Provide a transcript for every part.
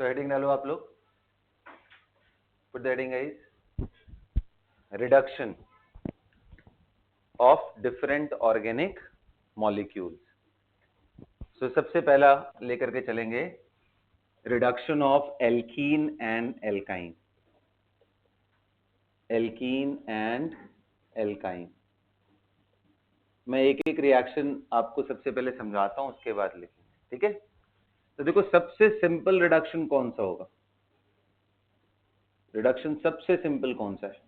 So heading डालो आप लोग, put the heading is reduction of different organic molecules. So सबसे पहला लेकर के चलेंगे reduction of alkene and alkyne. Alkene and alkyne, मैं एक एक रिएक्शन आपको सबसे पहले समझाता हूं, उसके बाद लिखेंगे, ठीक है। तो देखो सबसे सिंपल रिडक्शन कौन सा होगा? रिडक्शन सबसे सिंपल कौन सा है?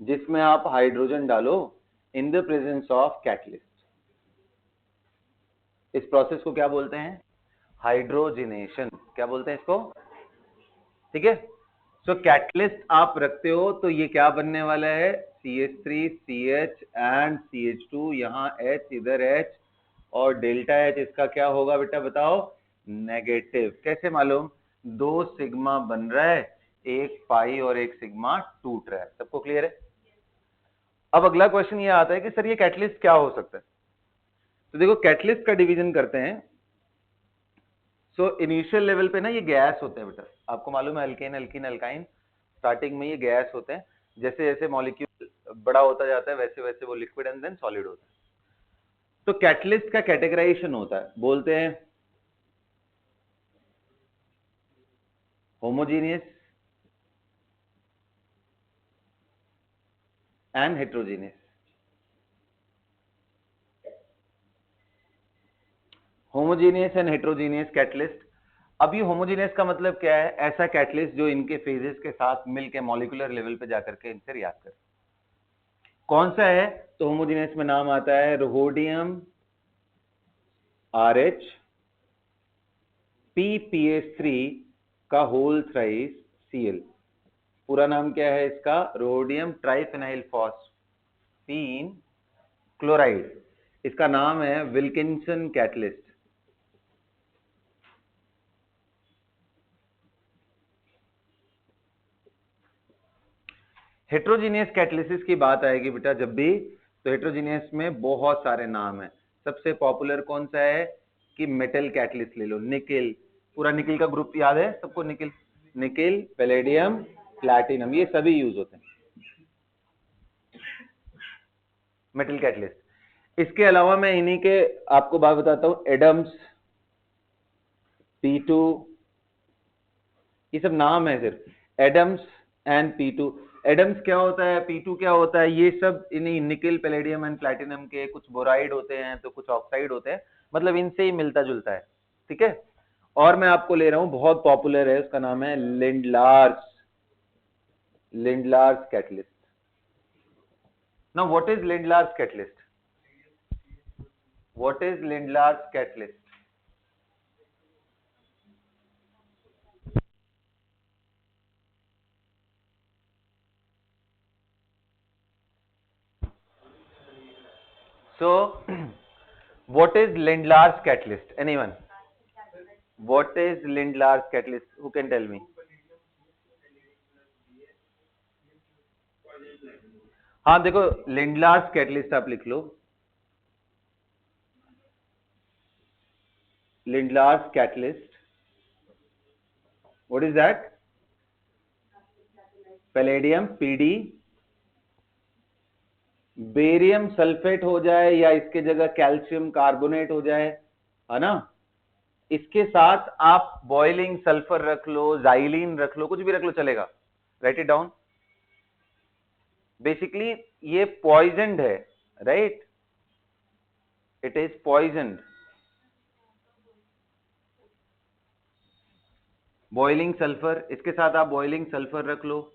जिसमें आप हाइड्रोजन डालो in the presence of catalyst. इस प्रोसेस को क्या बोलते हैं? हाइड्रोजिनेशन। क्या बोलते हैं इसको? ठीक है। सो कैटलिस्ट आप रखते हो तो ये क्या बनने वाला है? CH3 CH एंड CH2, यहां H, इधर H, और डेल्टा H इसका क्या होगा बेटा बताओ? नेगेटिव। कैसे मालूम? 2 सिग्मा बन रहा है, एक पाई और एक सिग्मा टूट रहा है। सबको क्लियर है? अब अगला क्वेश्चन ये आता है कि सर ये कैटलिस्ट क्या हो सकता है? तो देखो कैटलिस्ट का डिवीजन करते हैं। सो इनिशियल लेवल पे ना ये गैस होते हैं बेटा, आपको मालूम है अल्केन एल्कीन एल्काइन स्टार्टिंग में ये गैस होते हैं, जैसे जैसे मॉलिक्यूल बड़ा होता जाता है वैसे वैसे वो लिक्विड एंड देन सॉलिड होता है। तो कैटलिस्ट का कैटेगराइजेशन होता है, बोलते हैं homogeneous and heterogeneous. Homogeneous and heterogeneous catalyst. अब ये होमोजीनियस का मतलब क्या है? ऐसा कैटलिस्ट जो इनके फेजेस के साथ मिलकर मॉलिक्यूलर लेवल पे जाकर के इनसे रिएक्ट करे। कौन सा है? तो होमोजीनियस में नाम आता है रोहोडियम RH PPH3 का होल थ्राइस Cl। पूरा नाम क्या है इसका? Rhodium triphenyl phosphine chloride. इसका नाम है विल्किंसन कैटलिस्ट। हेट्रोजीनियस कैटलिसिस की बात आएगी बेटा जब भी, तो हेट्रोजीनियस में बहुत सारे नाम है। सबसे पॉपुलर कौन सा है कि मेटल कैटलिस्ट ले लो, निकिल। पूरा निकिल का ग्रुप याद है सबको? निकिल, निकिल, पैलेडियम, प्लैटिनम, ये सभी यूज होते हैं मेटल कैटलिस्ट। इसके अलावा मैं इन्हीं के आपको बात बताता हूं, एडम्स, P2, ये सब नाम है सिर्फ, एडम्स एंड P2। एडम्स क्या होता है, P2 क्या होता है, ये सब इन्हीं निकिल पैलेडियम एंड प्लैटिनम के कुछ बोराइड होते हैं तो कुछ ऑक्साइड होते हैं, मतलब इनसे ही मिलता जुलता है, ठीक है। और मैं आपको ले रहा हूं, बहुत पॉपुलर है, उसका नाम है Lindlar's, Lindlar's catalyst. Now what is Lindlar's catalyst? What is Lindlar's catalyst? So what is Lindlar's catalyst? Anyone? What is Lindlar's catalyst? Who can tell me? हाँ देखो, लिंडलार्स कैटलिस्ट आप लिख लो, Lindlar's catalyst. What is that? Palladium PD, barium sulphate हो जाए या इसके जगह कैल्शियम कार्बोनेट हो जाए, है ना। इसके साथ आप बॉइलिंग सल्फर रख लो, जाइलिन रख लो, कुछ भी रख लो चलेगा। Right it down. बेसिकली ये पॉइजनड है, right, it is poisoned. Boiling sulphur, इसके साथ आप बॉइलिंग सल्फर रख लो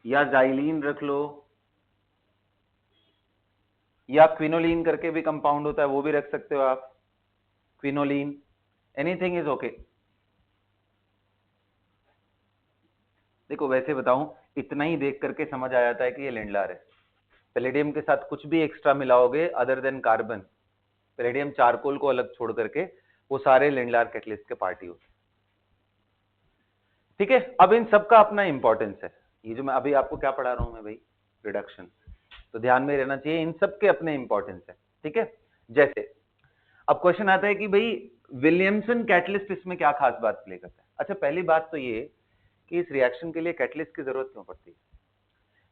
या जाइलिन रख लो, या क्विनोलिन करके भी कंपाउंड होता है वो भी रख सकते हो आप, क्विनोलिन, एनीथिंग इज ओके। देखो वैसे बताऊं, इतना ही देख करके समझ आ जाता है कि ये लिंडलार है। पैलेडियम के साथ कुछ भी एक्स्ट्रा मिलाओगे other than carbon, palladium charcoal को अलग छोड़ करके, वो सारे लिंडलार कैटलिस्ट के पार्टी होते हैं, ठीक है। अब इन सबका अपना इंपॉर्टेंस है। ये जो मैं अभी आपको क्या पढ़ा रहा हूं मैं भाई, रिडक्शन, तो ध्यान में रहना चाहिए, इन सब के अपने इंपॉर्टेंस है, ठीक है। जैसे अब क्वेश्चन आता है कि भाई विलियमसन कैटलिस्ट इसमें क्या खास बात प्ले करता है? अच्छा, पहली बात तो ये कि इस रिएक्शन के लिए कैटलिस्ट की जरूरत क्यों पड़ती है?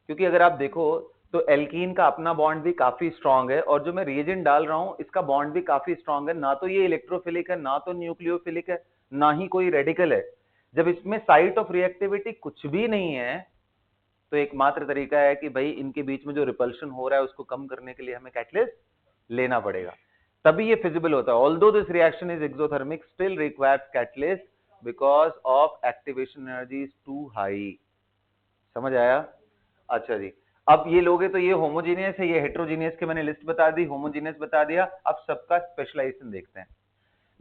क्योंकि अगर आप देखो तो एल्कीन का अपना बॉन्ड भी काफी स्ट्रांग है, और जो मैं रिएजेंट डाल रहा हूं इसका बॉन्ड भी काफी स्ट्रांग है, ना तो ये इलेक्ट्रोफिलिक है, ना तो न्यूक्लियोफिलिक है, ना ही कोई रेडिकल है। जब इसमें साइट ऑफ रिएक्टिविटी कुछ भी नहीं है, तो एकमात्र तरीका है कि भाई इनके बीच में जो रिपल्शन हो रहा है उसको कम करने के लिए हमें कैटलिस्ट लेना पड़ेगा, तभी ये फिजिबल होता है। Although this reaction is exothermic, still requires catalyst because of activation energy is too high. समझ आया? अच्छा जी, अब ये लोगे तो ये होमोजीनियस है, ये हेट्रोजीनियस के मैंने लिस्ट बता दी, होमोजीनियस बता दिया। अब सबका स्पेशलाइजेशन देखते हैं।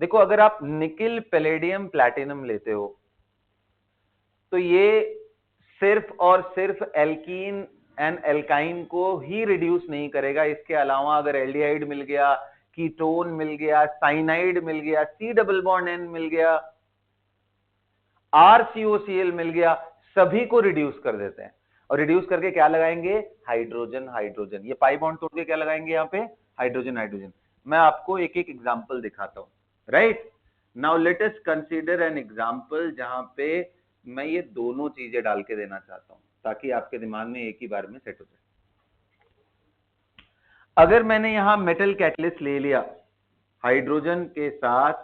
देखो, अगर आप निकिल पैलेडियम प्लैटिनम लेते हो तो ये सिर्फ और सिर्फ एल्कीन एंड एल्काइन को ही रिड्यूस नहीं करेगा, इसके अलावा अगर एल्डिहाइड मिल गया, कीटोन मिल गया, साइनाइड मिल गया, सी डबल बॉन्ड एन मिल गया, RCOCl मिल गया, सभी को रिड्यूस कर देते हैं। और रिड्यूस करके क्या लगाएंगे? Hydrogen hydrogen. ये पाई बॉन्ड तोड़ के क्या लगाएंगे यहां पे? Hydrogen hydrogen. मैं आपको एक एक एग्जांपल दिखाता हूं। Right now let us consider an example जहां पे मैं ये दोनों चीजें डाल के देना चाहता हूं, ताकि आपके दिमाग में एक ही बार में सेट हो जाए। अगर मैंने यहां मेटल कैटलिस्ट ले लिया, हाइड्रोजन के साथ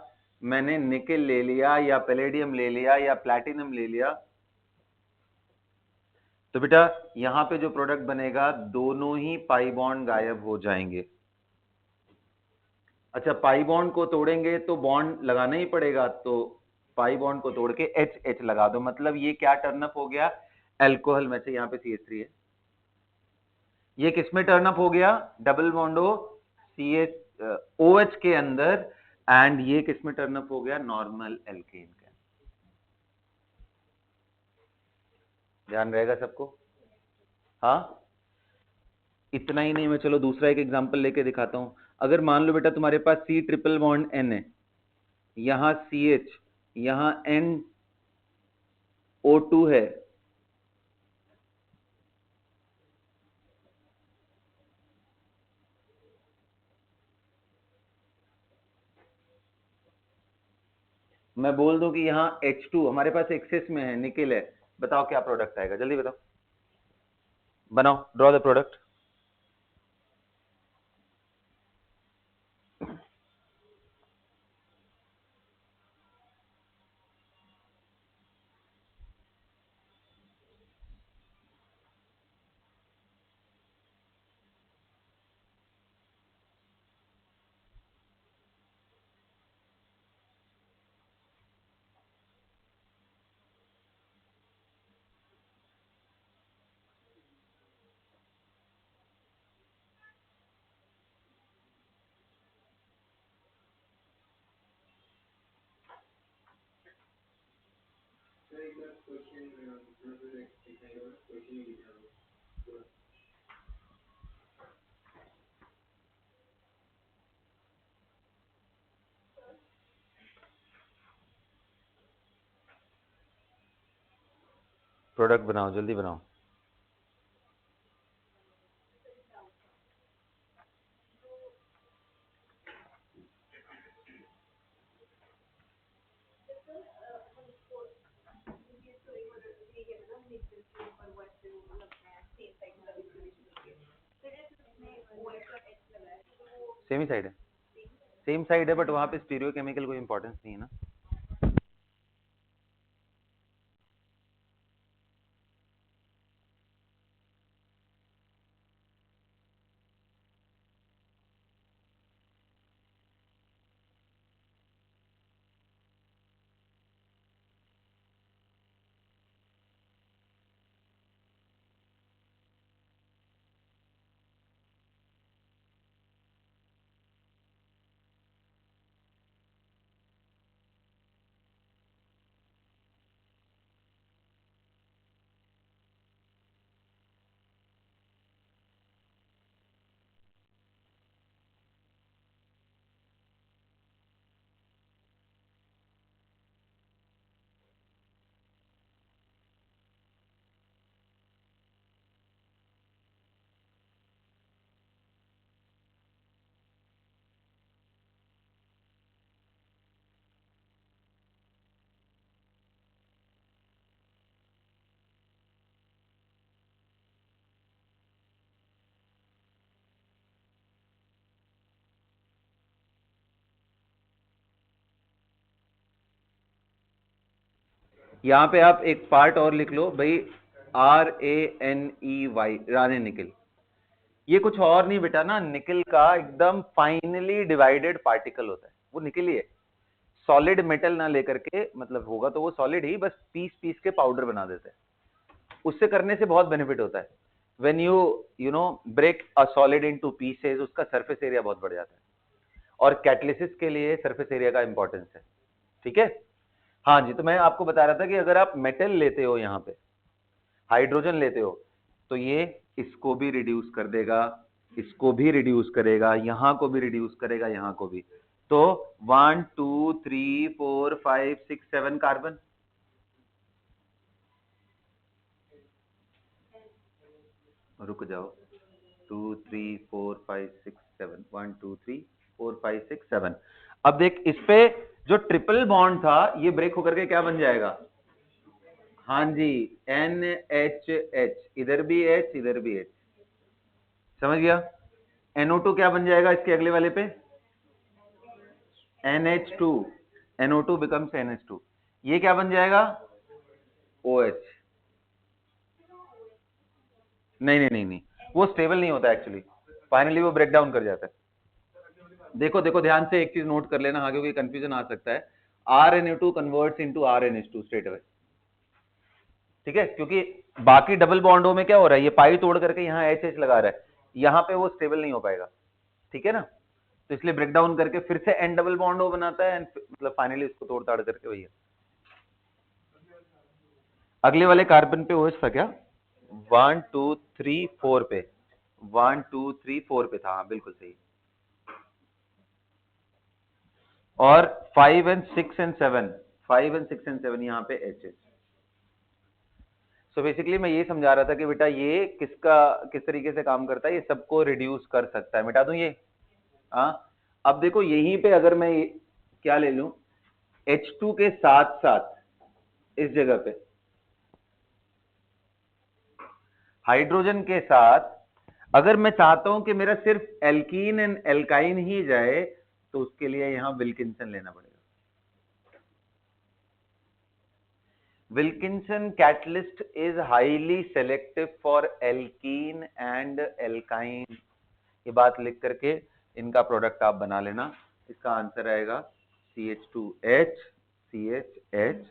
मैंने निकेल ले लिया या पैलेडियम ले लिया या प्लैटिनम ले लिया, तो बेटा यहां पे जो प्रोडक्ट बनेगा दोनों ही पाई बॉन्ड गायब हो जाएंगे। अच्छा, पाई बॉन्ड को तोड़ेंगे तो बॉन्ड लगाना ही पड़ेगा, तो पाई बॉन्ड को तोड़ के एच एच लगा दो, मतलब ये क्या टर्नअप हो गया? एल्कोहल में से। यहां पे CH3 है, ये किसमें टर्नअप हो गया? डबल बॉन्डो CH OH के अंदर, एंड ये किसमें टर्नअप हो गया? नॉर्मल एल्केन के। ध्यान रहेगा सबको? हाँ, इतना ही नहीं, मैं चलो दूसरा एक एग्जांपल लेके दिखाता हूं। अगर मान लो बेटा तुम्हारे पास C ट्रिपल बॉन्ड N है, यहां CH, यहां NO2 है, मैं बोल दूं कि यहां H2 हमारे पास एक्सेस में है, निकेल है, बताओ क्या प्रोडक्ट आएगा? जल्दी बताओ, बनाओ, ड्रॉ द प्रोडक्ट। प्रोडक्ट बनाओ, जल्दी बनाओ। सेम ही साइड है, सेम साइड है, बट वहां पे स्टीरियो केमिकल कोई इंपॉर्टेंस नहीं है ना। यहाँ पे आप एक पार्ट और लिख लो भाई, RANEY, राने निकल। ये कुछ और नहीं बेटा ना, निकल का एकदम फाइनली डिवाइडेड पार्टिकल होता है, वो निकल ही है। सॉलिड मेटल ना लेकर के, मतलब होगा तो वो सॉलिड ही, बस पीस पीस के पाउडर बना देते हैं। उससे करने से बहुत बेनिफिट होता है। When you know break a solid into pieces, उसका सरफेस एरिया बहुत बढ़ जाता है, और कैटलिसिस के लिए सरफेस एरिया का इंपॉर्टेंस है। ठीक है, हाँ जी। तो मैं आपको बता रहा था कि अगर आप मेटल लेते हो, यहाँ पे हाइड्रोजन लेते हो, तो ये इसको भी रिड्यूस कर देगा, इसको भी रिड्यूस करेगा, यहां को भी रिड्यूस करेगा, यहां को भी। तो 1 2 3 4 5 6 7 कार्बन। रुक जाओ, 2 3 4 5 6 7, 1 2 3 4 5 6 7। अब देख, इस पे जो ट्रिपल बॉन्ड था ये ब्रेक होकर के क्या बन जाएगा? हाँ जी, NHH, इधर भी H, इधर भी H। समझ गया? NO2 क्या बन जाएगा इसके अगले वाले पे? NH2, NO2 becomes NH2। ये क्या बन जाएगा? OH। नहीं नहीं नहीं नहीं, वो स्टेबल नहीं होता एक्चुअली, फाइनली वो ब्रेक डाउन कर जाता है। देखो देखो ध्यान से एक चीज नोट कर लेना, हाँ, क्योंकि कंफ्यूजन आ सकता है। RNA2 converts into RNH2 straight away. ठीक है, क्योंकि बाकी डबल बॉन्डों में क्या हो रहा है, ये पाई तोड़ करके यहाँ HH लगा रहा है, यहाँ पे वो स्टेबल नहीं हो पाएगा। ठीक है ना, तो इसलिए ब्रेक डाउन करके फिर से N डबल बॉन्ड बनाता है, मतलब फाइनली उसको तोड़ ताड़ करके भैया अगले वाले कार्बन पे OH था क्या? 1 2 3 4 पे, 1 2 3 4 पे था, हाँ बिल्कुल सही। और 5 एंड 6 एंड 7, 5 एंड 6 एंड 7 यहाँ पे एच। सो बेसिकली मैं ये समझा रहा था कि बेटा ये किस तरीके से काम करता है, ये सबको रिड्यूस कर सकता है। मिटा दूं ये? हाँ। अब देखो यहीं पे अगर मैं क्या ले लूं, H2 के साथ साथ इस जगह पे हाइड्रोजन के साथ अगर मैं चाहता हूं कि मेरा सिर्फ एल्कीन एंड एल्काइन ही जाए, तो उसके लिए यहां विल्किंसन लेना पड़ेगा। Wilkinson catalyst is highly selective for alkene and alkyne. ये बात लिख करके इनका प्रोडक्ट आप बना लेना। इसका आंसर आएगा CH2H, CHH,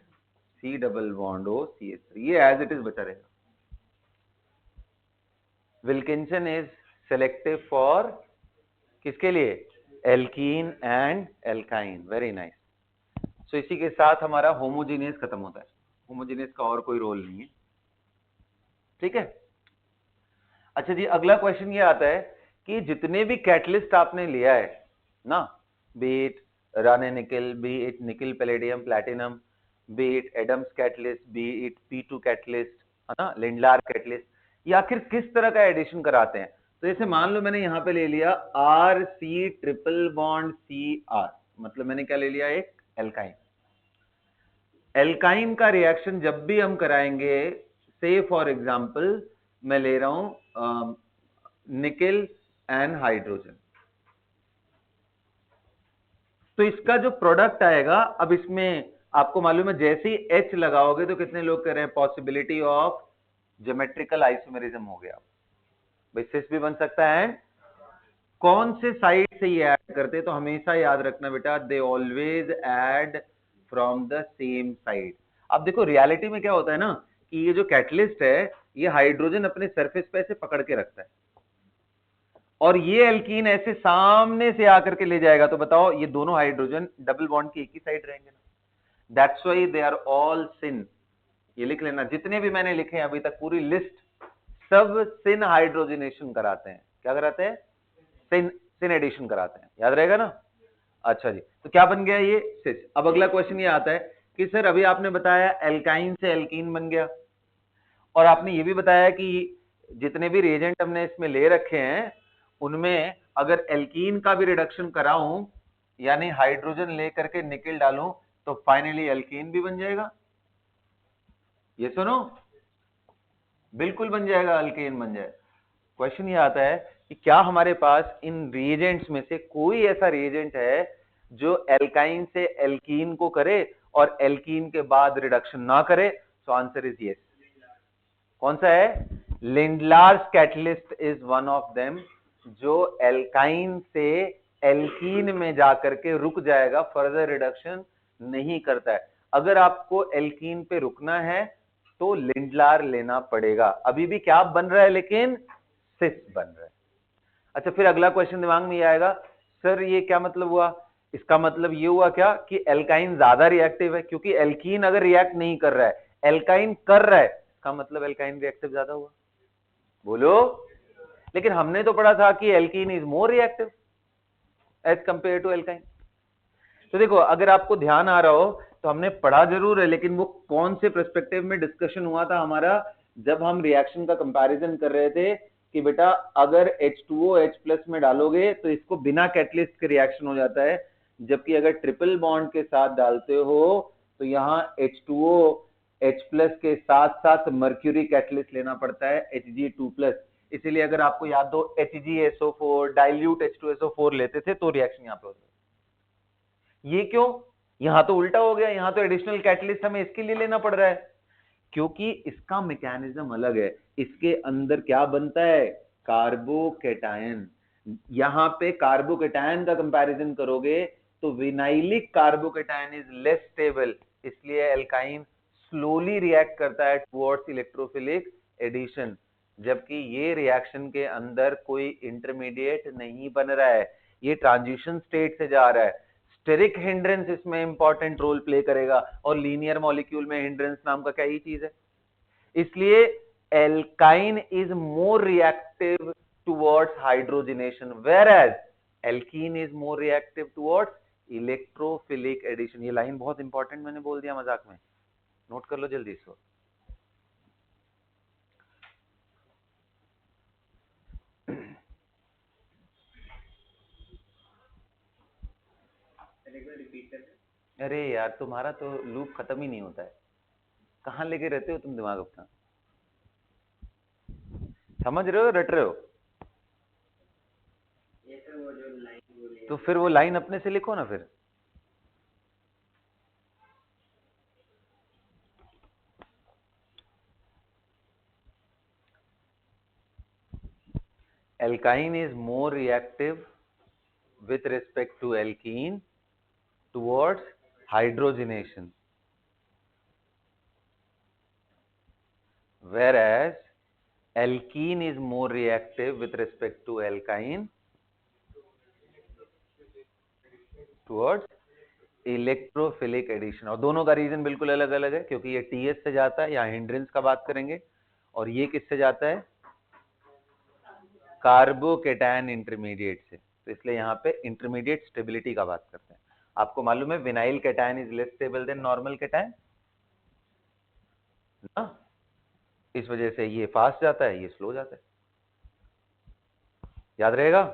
C double bond O, CH3। ये एज इट इज बचा रहेगा। विल्किंसन इज सेलेक्टिव फॉर किसके लिए? Alkene and alkyne. Very nice. So इसी के साथ हमारा होमोजीनियस खत्म होता है। होमोजीनियस का और कोई रोल नहीं है। ठीक है, अच्छा जी, अगला क्वेश्चन ये आता है कि जितने भी कैटलिस्ट आपने लिया है ना, बीट राने निकल, बीट निकल पैलेडियम प्लैटिनम, बीट एडम्स कैटलिस्ट, बीट P2 कैटलिस्ट, है ना, लिंडलार कैटलिस्ट, ये आखिर किस तरह का एडिशन कराते हैं? तो जैसे मान लो मैंने यहां पे ले लिया RC ट्रिपल बॉन्ड CR, मतलब मैंने क्या ले लिया? एक एल्काइन। एल्काइन का रिएक्शन जब भी हम कराएंगे, से फॉर एग्जांपल मैं ले रहा हूं निकल एंड हाइड्रोजन, तो इसका जो प्रोडक्ट आएगा, अब इसमें आपको मालूम है जैसे ही H लगाओगे तो कितने लोग कह रहे हैं पॉसिबिलिटी ऑफ ज्योमेट्रिकल आइसोमेरिज्म हो गया। भाई सिस भी बन सकता है। कौन से साइड से ये ऐड करते, तो हमेशा याद रखना बेटा, they always add from the same side. अब देखो रियलिटी में क्या होता है ना, कि ये जो कैटलिस्ट है ये हाइड्रोजन अपने सरफेस पे ऐसे पकड़ के रखता है, और ये एल्कीन ऐसे सामने से आकर के ले जाएगा, तो बताओ ये दोनों हाइड्रोजन डबल बॉन्ड की एक ही साइड रहेंगे ना। That's why they are all syn. ये लिख लेना, जितने भी मैंने लिखे हैं अभी तक पूरी लिस्ट, सब सिन हाइड्रोजनेशन कराते हैं। क्या कराते हैं? सिन एडिशन कराते हैं, याद रहेगा ना। अच्छा जी, तो क्या बन गया ये? सिस। अब अगला क्वेश्चन ये आता है कि सर अभी आपने बताया एल्काइन से एल्कीन बन गया, और आपने ये भी बताया कि जितने भी रिएजेंट हमने इसमें ले रखे हैं उनमें अगर एल्कीन का भी रिडक्शन कराऊं, यानी हाइड्रोजन लेकर के निकल डालूं, तो फाइनली एल्कीन भी बन जाएगा। ये सुनो, बिल्कुल बन जाएगा, अल्केन बन जाए। क्वेश्चन ये आता है कि क्या हमारे पास इन रिएजेंट्स में से कोई ऐसा रिएजेंट है जो एल्काइन से एल्कीन को करे और एल्कीन के बाद रिडक्शन ना करे, सो आंसर इज यस। कौन सा है? Lindlar's catalyst is one of them, जो एल्काइन से एल्कीन में जाकर के रुक जाएगा, फर्दर रिडक्शन नहीं करता है। अगर आपको एल्कीन पे रुकना है तो लिंडलार लेना पड़ेगा। अभी भी क्या बन रहा है, लेकिन सिस बन रहा है। अच्छा, फिर अगला क्वेश्चन दिमाग में ये आएगा, सर ये क्या मतलब हुआ? इसका मतलब ये हुआ क्या कि एल्काइन ज्यादा रिएक्टिव है, क्योंकि एल्कीन अगर रिएक्ट नहीं कर रहा है, एल्काइन कर रहा है, इसका मतलब एल्काइन रिएक्टिव ज्यादा हुआ। बोलो। लेकिन हमने तो पढ़ा था कि alkene is more reactive as compare to alkyne. तो देखो, अगर आपको ध्यान आ रहा हो तो हमने पढ़ा जरूर है, लेकिन वो कौन से पर्सपेक्टिव में डिस्कशन हुआ था हमारा, जब हम रिएक्शन का कंपैरिजन कर रहे थे कि बेटा अगर H2O H+ में डालोगे तो इसको बिना कैटलिस्ट के रिएक्शन हो जाता है, जबकि अगर ट्रिपल बॉन्ड के साथ डालते हो तो यहाँ H2O H+ के साथ साथ मर्क्यूरी कैटलिस्ट लेना पड़ता है Hg2+। इसीलिए अगर आपको याद हो HgSO4 डाइल्यूट H2SO4 लेते थे तो रिएक्शन यहाँ पे होता है। ये क्यों? यहां तो उल्टा हो गया, यहां तो एडिशनल कैटलिस्ट हमें इसके लिए लेना पड़ रहा है, क्योंकि इसका मैकेनिज्म अलग है। इसके अंदर क्या बनता है? कार्बोकेटायन। यहां पे कार्बोकेटायन का कंपैरिजन करोगे तो vinylic carbocation is less stable, इसलिए एल्काइन स्लोली रिएक्ट करता है टुवर्ड्स इलेक्ट्रोफिलिक एडिशन, जबकि ये रिएक्शन के अंदर कोई इंटरमीडिएट नहीं बन रहा है, ये ट्रांजिशन स्टेट से जा रहा है। स्टेरिक हिंड्रेंस इसमें इंपॉर्टेंट रोल प्ले करेगा, और लीनियर मॉलिक्यूल में हिंड्रेंस नाम का क्या ही चीज है। इसलिए alkyne is more reactive towards hydrogenation, whereas alkene is more reactive towards electrophilic addition. ये लाइन बहुत इंपॉर्टेंट मैंने बोल दिया मजाक में, नोट कर लो जल्दी इसको। अरे यार, तुम्हारा तो लूप खत्म ही नहीं होता है, कहां लेके रहते हो तुम दिमाग अपना? समझ रहे हो, रट रहे हो? तो फिर वो लाइन अपने से लिखो ना फिर। Alkyne is more reactive with respect to alkene towards hydrogenation, whereas alkene is more reactive with respect to alkyne towards electrophilic addition. और दोनों का रीजन बिल्कुल अलग अलग है, क्योंकि ये टीएस से जाता है, यहाँ हिंड्रेंस का बात करेंगे, और ये किससे जाता है? कार्बोकेटायन इंटरमीडिएट से, तो इसलिए यहाँ पे इंटरमीडिएट स्टेबिलिटी का बात करते हैं। आपको मालूम है vinyl cation is less stable then normal cation ना, इस वजह से ये फास्ट जाता है, ये स्लो जाता है, याद रहेगा।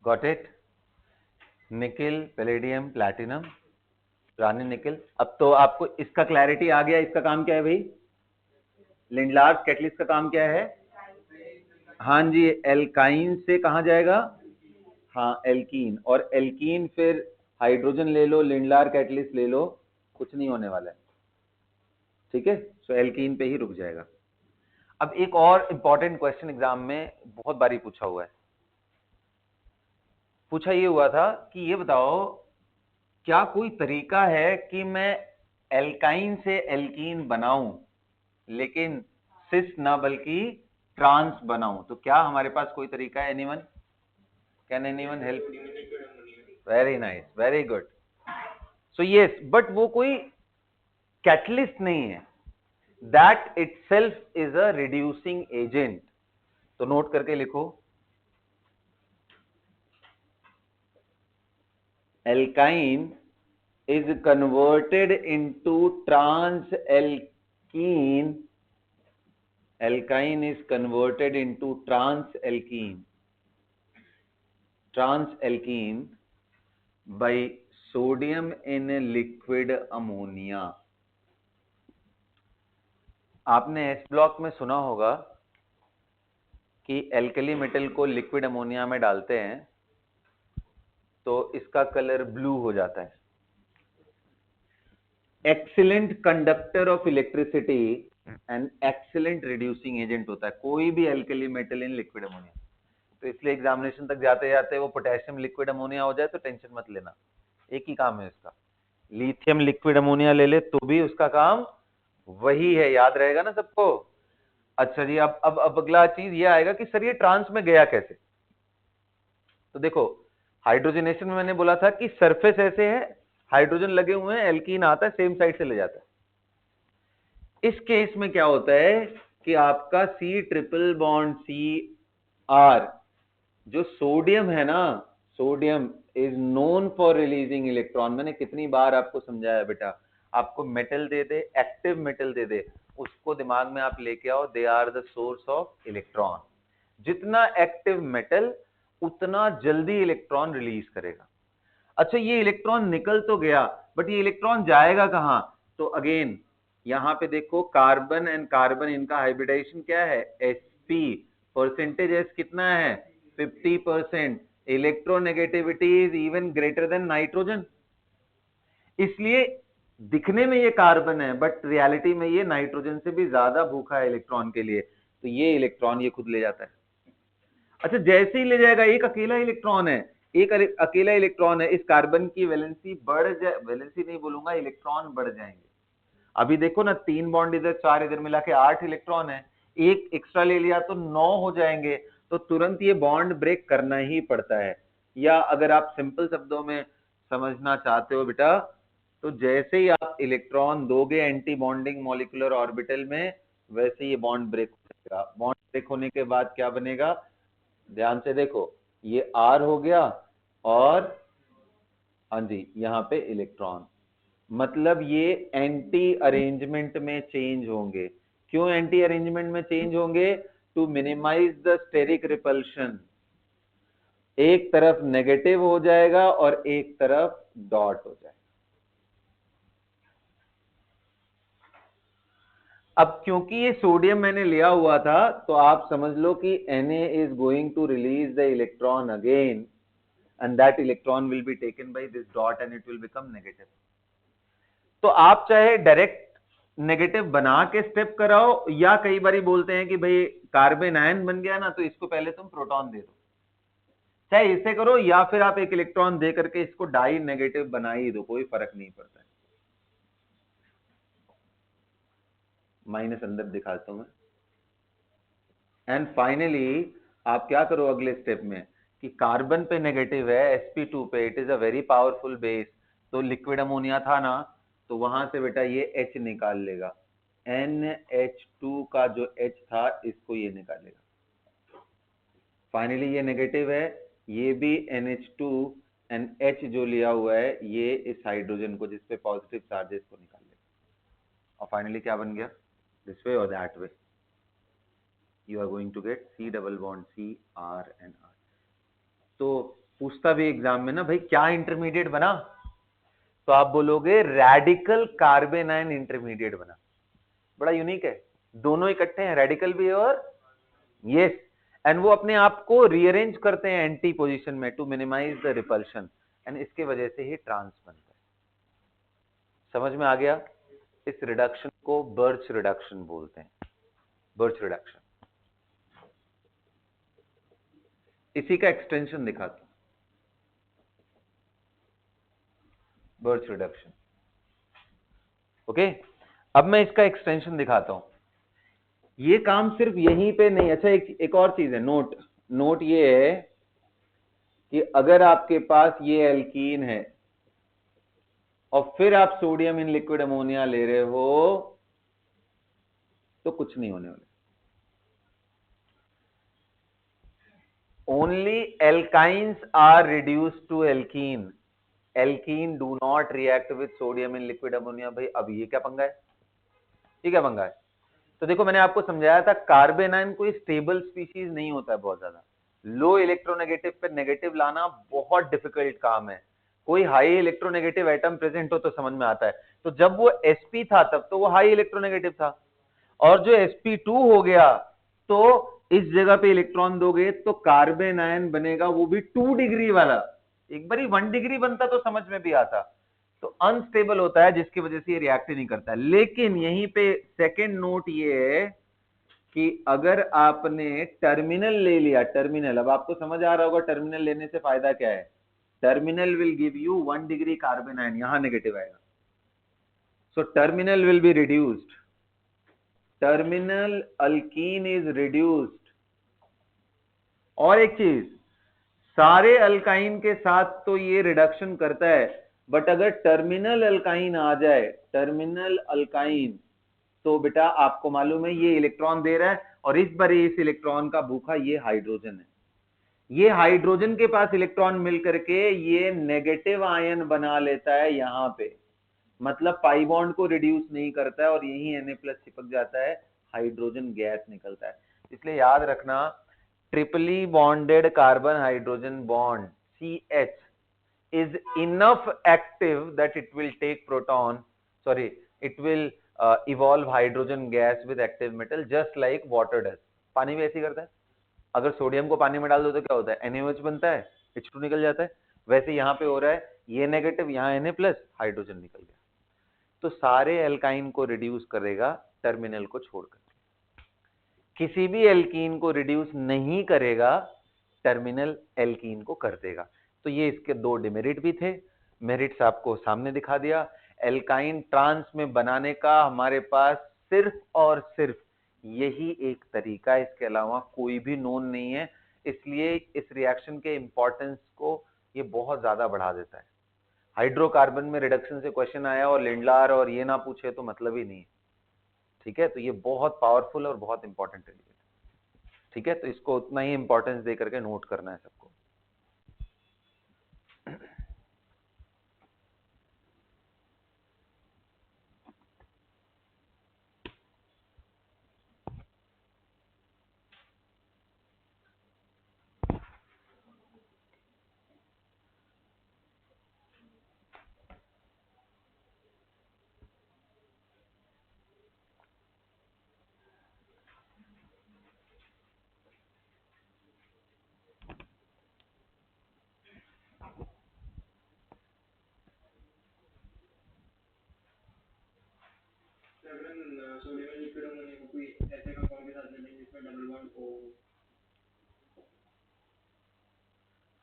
Got it? Nickel, palladium, platinum, Raney nickel. अब तो आपको इसका क्लैरिटी आ गया, इसका काम क्या है भाई? लिंडलार्स कैटलिस्ट का काम क्या है? हाँ जी, एल्काइन से कहां जाएगा? हाँ, एल्कीन, और एल्कीन फिर हाइड्रोजन ले लो, लिंडलार कैटलिस्ट ले लो, कुछ नहीं होने वाला है, ठीक है। सो एल्कीन पे ही रुक जाएगा। अब एक और इंपॉर्टेंट क्वेश्चन एग्जाम में बहुत बारी पूछा हुआ है, पूछा ये हुआ था कि ये बताओ क्या कोई तरीका है कि मैं एल्काइन से एल्कीन बनाऊं लेकिन सिस ना बल्कि ट्रांस बनाऊं? तो क्या हमारे पास कोई तरीका है? Anyone? Can anyone help? Very nice, very good. So yes, but वो कोई कैटलिस्ट नहीं है, that itself is a reducing agent. तो नोट करके लिखो, alkyne is converted into trans alkene alkyne is converted into trans alkene by sodium in liquid ammonia. आपने S block में सुना होगा कि एल्कली मेटल को लिक्विड अमोनिया में डालते हैं तो इसका कलर ब्लू हो जाता है। Excellent conductor of electricity and excellent reducing agent होता है कोई भी एल्कली मेटल इन लिक्विड अमोनिया। तो इसलिए एग्जामिनेशन तक जाते जाते वो पोटेशियम लिक्विड अमोनिया हो जाए तो टेंशन मत लेना, एक ही काम है इसका। लिथियम लिक्विड अमोनिया ले ले तो भी उसका काम वही है, याद रहेगा ना सबको। अच्छा जी, अब अगला चीज ये आएगा कि सर ये ट्रांस में गया कैसे। तो देखो हाइड्रोजनेशन में मैंने बोला था कि सरफेस ऐसे है, हाइड्रोजन लगे हुए हैं, एल्कीन आता है सेम साइड से ले जाता है। इस केस में क्या होता है कि आपका C ट्रिपल बॉन्ड Cr, जो सोडियम है ना, sodium is known for releasing electron. मैंने कितनी बार आपको समझाया बेटा, आपको मेटल दे दे, एक्टिव मेटल दे दे, उसको दिमाग में आप लेके आओ, they are the source of electron. जितना एक्टिव मेटल उतना जल्दी इलेक्ट्रॉन रिलीज करेगा। अच्छा ये इलेक्ट्रॉन निकल तो गया, बट ये इलेक्ट्रॉन जाएगा कहां? तो अगेन यहां पे देखो कार्बन एंड कार्बन, इनका हाइब्रिडाइजेशन क्या है, sp, परसेंटेज एस कितना है 50%, electronegativity is even greater than nitrogen. इसलिए दिखने में ये कार्बन है बट रियलिटी में ये नाइट्रोजन से भी ज्यादा भूखा है इलेक्ट्रॉन के लिए, तो ये इलेक्ट्रॉन ये खुद ले जाता है। अच्छा जैसे ही ले जाएगा, एक अकेला इलेक्ट्रॉन है, एक अकेला इलेक्ट्रॉन है, इस कार्बन की वैलेंसी बढ़ जाए, वैलेंसी नहीं बोलूंगा, इलेक्ट्रॉन बढ़ जाएंगे। अभी देखो ना 3 बॉन्ड इधर, 4 इधर, मिला के 8 इलेक्ट्रॉन है, एक एक्स्ट्रा ले लिया तो 9 हो जाएंगे, तो तुरंत ये बॉन्ड ब्रेक करना ही पड़ता है। या अगर आप सिंपल शब्दों में समझना चाहते हो बेटा, तो जैसे ही आप इलेक्ट्रॉन दोगे एंटी बॉन्डिंग मॉलिक्यूलर ऑर्बिटल में, वैसे ये बॉन्ड ब्रेक हो जाएगा। बॉन्ड ब्रेक होने के बाद क्या बनेगा, ध्यान से देखो, ये R हो गया और हाँ जी यहां पे इलेक्ट्रॉन, मतलब ये एंटी अरेंजमेंट में चेंज होंगे। क्यों एंटी अरेंजमेंट में चेंज होंगे? To minimize the steric repulsion. एक तरफ नेगेटिव हो जाएगा और एक तरफ डॉट हो जाएगा। अब क्योंकि ये सोडियम मैंने लिया हुआ था, तो आप समझ लो कि Na is going to release the electron again and that electron will be taken by this dot and it will become negative. तो आप चाहे डायरेक्ट नेगेटिव बना के स्टेप कराओ, या कई बार बोलते हैं कि भाई कार्बन आयन बन गया ना तो इसको पहले तुम प्रोटॉन दे दो, चाहे इसे करो या फिर आप एक इलेक्ट्रॉन दे करके इसको डाई नेगेटिव बना ही दो, कोई फर्क नहीं पड़ता है। माइनस अंदर दिखाता हूं मैं। एंड फाइनली आप क्या करो अगले स्टेप में, कि कार्बन पे नेगेटिव है, sp2 पे, it is a very powerful base, तो लिक्विड अमोनिया था ना, तो वहां से बेटा ये H निकाल लेगा, NH2 का जो H था इसको ये निकालेगा। फाइनली ये नेगेटिव है, ये भी NH2 एंड H जो लिया हुआ है ये इस हाइड्रोजन को, जिसपे पॉजिटिव चार्ज है, इसको निकाल लेगा। और फाइनली क्या बन गया, दिस वे और that way you are going to get C double bond C R and R। तो पूछता भी एग्जाम में ना, भाई क्या इंटरमीडिएट बना, तो आप बोलोगे रेडिकल कार्बन आयन इंटरमीडिएट बना। बड़ा यूनिक है, दोनों इकट्ठे हैं, रेडिकल भी और यस, एंड वो अपने आप को रीअरेंज करते हैं एंटी पोजीशन में to minimize the repulsion, and इसके वजह से ही ट्रांस बनता है। समझ में आ गया? इस रिडक्शन को बर्च रिडक्शन बोलते हैं, बर्च रिडक्शन। इसी का एक्सटेंशन दिखाता हूं, बर्च रिडक्शन। ओके, अब मैं इसका एक्सटेंशन दिखाता हूं। ये काम सिर्फ यहीं पे नहीं, अच्छा एक और चीज है, नोट ये है कि अगर आपके पास ये एल्कीन है और फिर आप सोडियम इन लिक्विड अमोनिया ले रहे हो तो कुछ नहीं होने वाला। Only alkynes are reduced to alkene. Alkene do not react with sodium in liquid ammonia। भाई अब ये क्या पंगा है, ये क्या पंगा है? तो देखो मैंने आपको समझाया था कार्बन आयन कोई स्टेबल स्पीशीज नहीं होता है, बहुत ज्यादा लो इलेक्ट्रोनेगेटिव पे नेगेटिव लाना बहुत डिफिकल्ट काम है। कोई हाई इलेक्ट्रोनेगेटिव एटम प्रेजेंट हो तो समझ में आता है। तो जब वो sp था तब तो वो हाई इलेक्ट्रोनेगेटिव था, और जो sp2 हो गया तो इस जगह पे इलेक्ट्रॉन दोगे तो कार्बन आयन बनेगा, वो भी 2 डिग्री वाला। एक बार 1 डिग्री बनता तो समझ में भी आता। तो अनस्टेबल होता है जिसकी वजह से ये रिएक्ट ही नहीं करता। लेकिन यहीं पे सेकेंड नोट ये है कि अगर आपने टर्मिनल ले लिया, टर्मिनल, अब आपको समझ आ रहा होगा टर्मिनल लेने से फायदा क्या है। Terminal will give you 1 degree carbon ion, यहां नेगेटिव आएगा, so terminal will be reduced, terminal alkene is reduced. और एक चीज, सारे अल्काइन के साथ तो ये रिडक्शन करता है, बट अगर टर्मिनल अल्काइन आ जाए, टर्मिनल अल्काइन, तो बेटा आपको मालूम है ये इलेक्ट्रॉन दे रहा है, और इस बार इस इलेक्ट्रॉन का भूखा ये हाइड्रोजन है। ये हाइड्रोजन के पास इलेक्ट्रॉन मिल करके ये नेगेटिव आयन बना लेता है यहां पे, मतलब पाई बॉन्ड को रिड्यूस नहीं करता है और यही Na+ चिपक जाता है, हाइड्रोजन गैस निकलता है। इसलिए याद रखना, triply bonded carbon hydrogen bond CH is enough active that it will take proton, sorry, it will evolve hydrogen gas with active metal just like water does। पानी भी ऐसे ही करता है, अगर सोडियम को पानी में डाल दो तो क्या होता है, NaOH बनता है, H2 निकल जाता है। वैसे यहां पे हो रहा है, ये नेगेटिव, यहाँ Na+, हाइड्रोजन निकल गया। तो सारे एल्काइन को रिड्यूस करेगा टर्मिनल को छोड़कर, किसी भी एल्कीन को रिड्यूस नहीं करेगा, टर्मिनल एल्कीन को कर देगा। तो ये इसके 2 डिमेरिट भी थे, मेरिट्स आपको सामने दिखा दिया। एल्काइन ट्रांस में बनाने का हमारे पास सिर्फ और सिर्फ यही एक तरीका, इसके अलावा कोई भी नोन नहीं है। इसलिए इस रिएक्शन के इंपॉर्टेंस को ये बहुत ज्यादा बढ़ा देता है। हाइड्रोकार्बन में रिडक्शन से क्वेश्चन आया और लिंडलार और ये ना पूछे तो मतलब ही नहीं है, ठीक है। तो ये बहुत पावरफुल और बहुत इंपॉर्टेंट है, ठीक है। तो इसको उतना ही इंपॉर्टेंस दे करके नोट करना है सबको।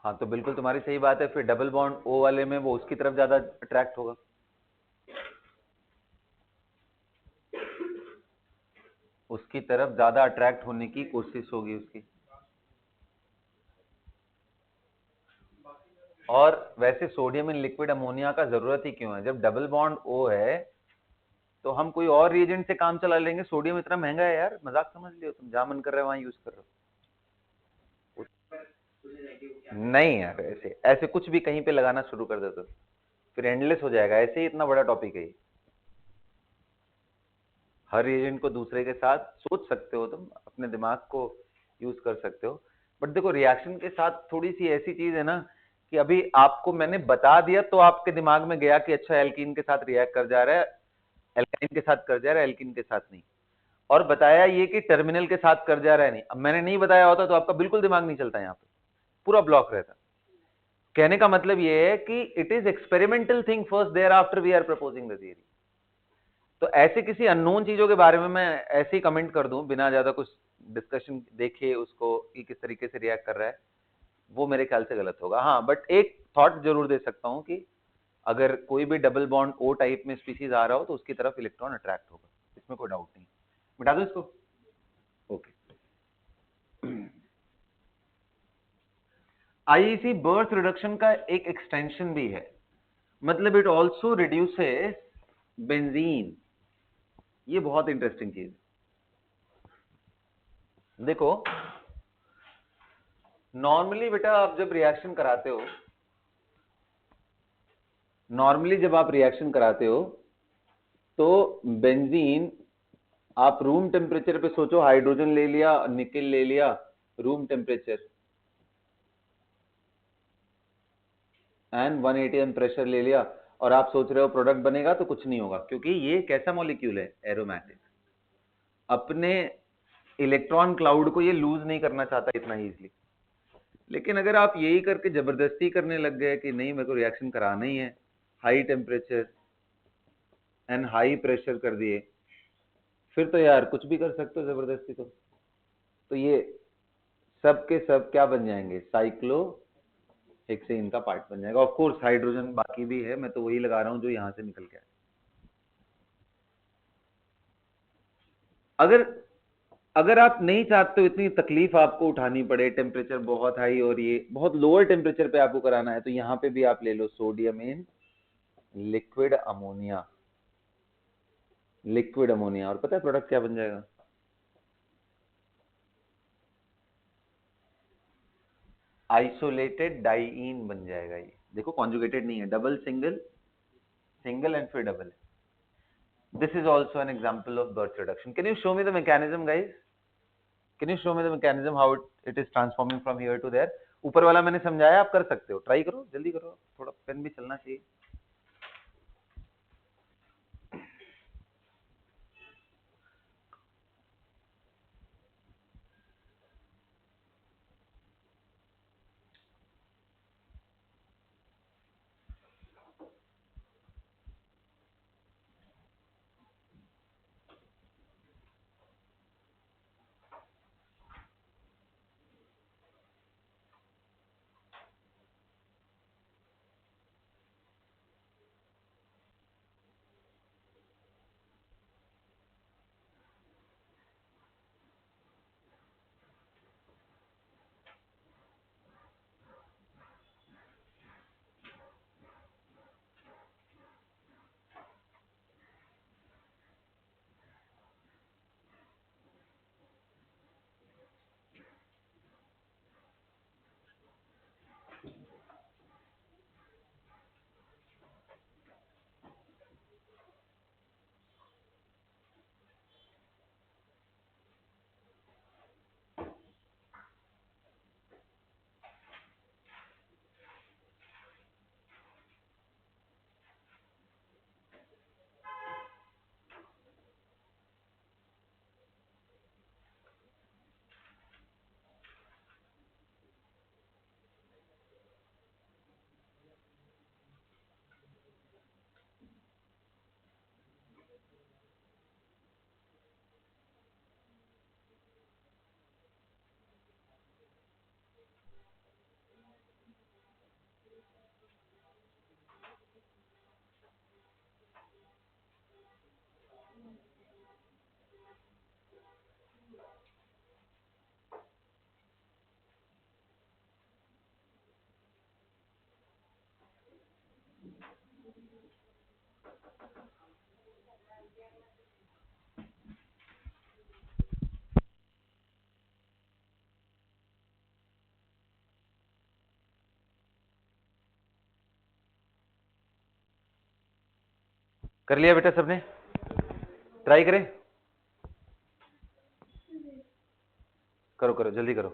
हाँ तो बिल्कुल तुम्हारी सही बात है, फिर डबल बॉन्ड O वाले में वो उसकी तरफ ज्यादा अट्रैक्ट होगा, उसकी तरफ ज्यादा अट्रैक्ट होने की कोशिश होगी उसकी। और वैसे सोडियम इन लिक्विड अमोनिया का जरूरत ही क्यों है, जब डबल बॉन्ड O है तो हम कोई और रिएजेंट से काम चला लेंगे। सोडियम इतना महंगा है यार, मजाक समझ लियो तुम, जहां मन कर रहे हो वहां यूज कर रहे हो। नहीं यार, ऐसे ऐसे कुछ भी कहीं पे लगाना शुरू कर दो तो फिर एंडलेस हो जाएगा। ऐसे ही इतना बड़ा टॉपिक है, हर एजेंट को दूसरे के साथ सोच सकते हो तुम, अपने दिमाग को यूज कर सकते हो। बट देखो रिएक्शन के साथ थोड़ी सी ऐसी चीज है ना कि अभी आपको मैंने बता दिया तो आपके दिमाग में गया कि अच्छा एल्कीन के साथ रिएक्ट कर जा रहा है, एल्काइन के साथ कर जा रहा है, एल्कीन के साथ नहीं। और बताया ये कि टर्मिनल के साथ कर जा रहा है नहीं। अब मैंने नहीं बताया होता तो आपका बिल्कुल दिमाग नहीं चलता, यहाँ पे पूरा ब्लॉक रहता। कहने का मतलब ये है कि it is experimental thing first, thereafter we are proposing the theory. तो ऐसे किसी अननोन चीजों के बारे में मैं ऐसे ही कमेंट कर दूं बिना ज्यादा कुछ डिस्कशन देखे उसको कि किस तरीके से रिएक्ट कर रहा है, वो मेरे ख्याल से गलत होगा। हाँ बट एक थॉट जरूर दे सकता हूं कि अगर कोई भी डबल बॉन्ड O टाइप में स्पीशीज आ रहा हो तो उसकी तरफ इलेक्ट्रॉन अट्रैक्ट होगा, इसमें कोई डाउट नहीं। मिटा दो इसको, ओके। IEC बर्थ रिडक्शन का एक एक्सटेंशन भी है, मतलब इट ऑल्सो रिड्यूसेस बेंजीन। ये बहुत इंटरेस्टिंग चीज। देखो नॉर्मली बेटा आप जब रिएक्शन कराते हो, नॉर्मली जब आप रिएक्शन कराते हो तो बेंजीन आप रूम टेम्परेचर पे सोचो, हाइड्रोजन ले लिया, निकेल ले लिया, room temperature and 180 M pressure ले लिया, और आप सोच रहे हो प्रोडक्ट बनेगा, तो कुछ नहीं होगा, क्योंकि ये कैसा मॉलिक्यूल है, एरोमेटिक। अपने इलेक्ट्रॉन क्लाउड को ये लूज नहीं करना चाहता इतना इजीली। लेकिन अगर आप यही करके जबरदस्ती करने लग गए कि नहीं मेरे को रिएक्शन कराना ही है, high temperature and high pressure कर दिए, फिर तो यार कुछ भी कर सकते हो जबरदस्ती। तो ये सब के सब क्या बन जाएंगे, साइक्लो हेक्सेन का पार्ट बन जाएगा। ऑफ कोर्स हाइड्रोजन बाकी भी है, मैं तो वही लगा रहा हूं जो यहां से निकल के आए। अगर अगर आप नहीं चाहते हो इतनी तकलीफ आपको उठानी पड़े, टेम्परेचर बहुत हाई और ये बहुत लोअर टेम्परेचर पे आपको कराना है, तो यहाँ पे भी आप ले लो sodium in liquid ammonia. Liquid ammonia, और पता है प्रोडक्ट क्या बन जाएगा, आइसोलेटेड डाइईन बन जाएगा। ये देखो कॉन्जुगेटेड नहीं है, डबल सिंगल, सिंगल एंड फिर double. This is also an example of Birch reduction. Can you show me the mechanism guys? Can you show me the mechanism how it is transforming from here to there? ऊपर वाला मैंने समझाया, आप कर सकते हो, try करो, जल्दी करो, थोड़ा पेन भी चलना चाहिए। कर लिया बेटा सबने? ट्राई करें, करो करो जल्दी करो।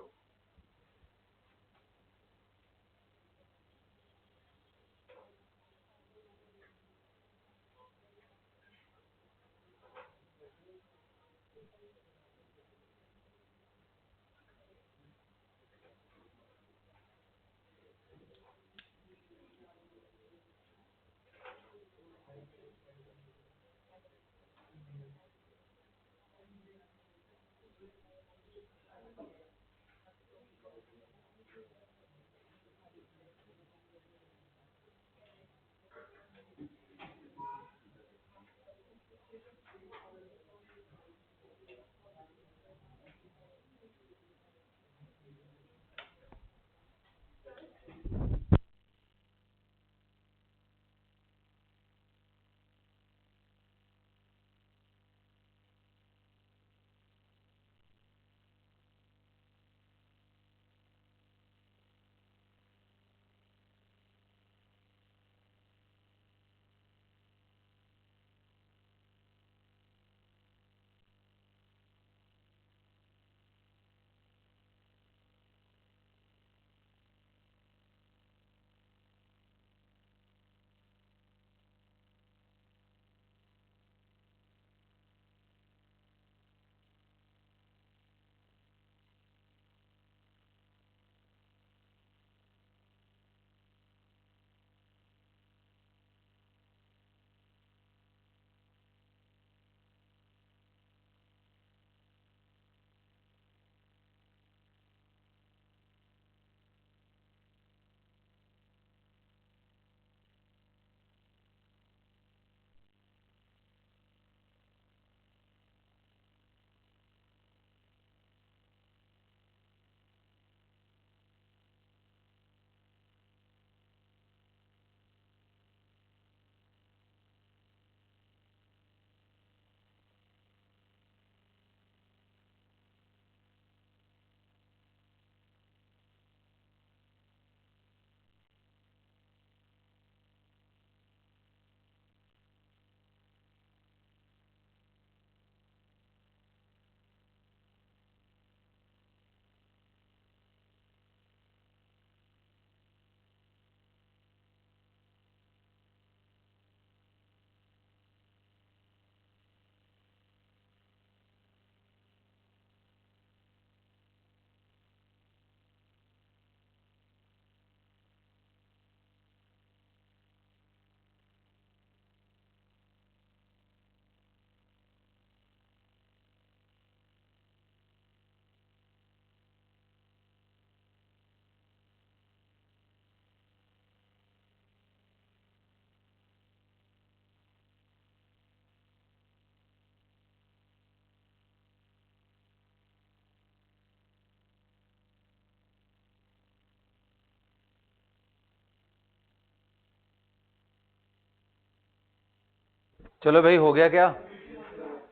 चलो भाई, हो गया क्या?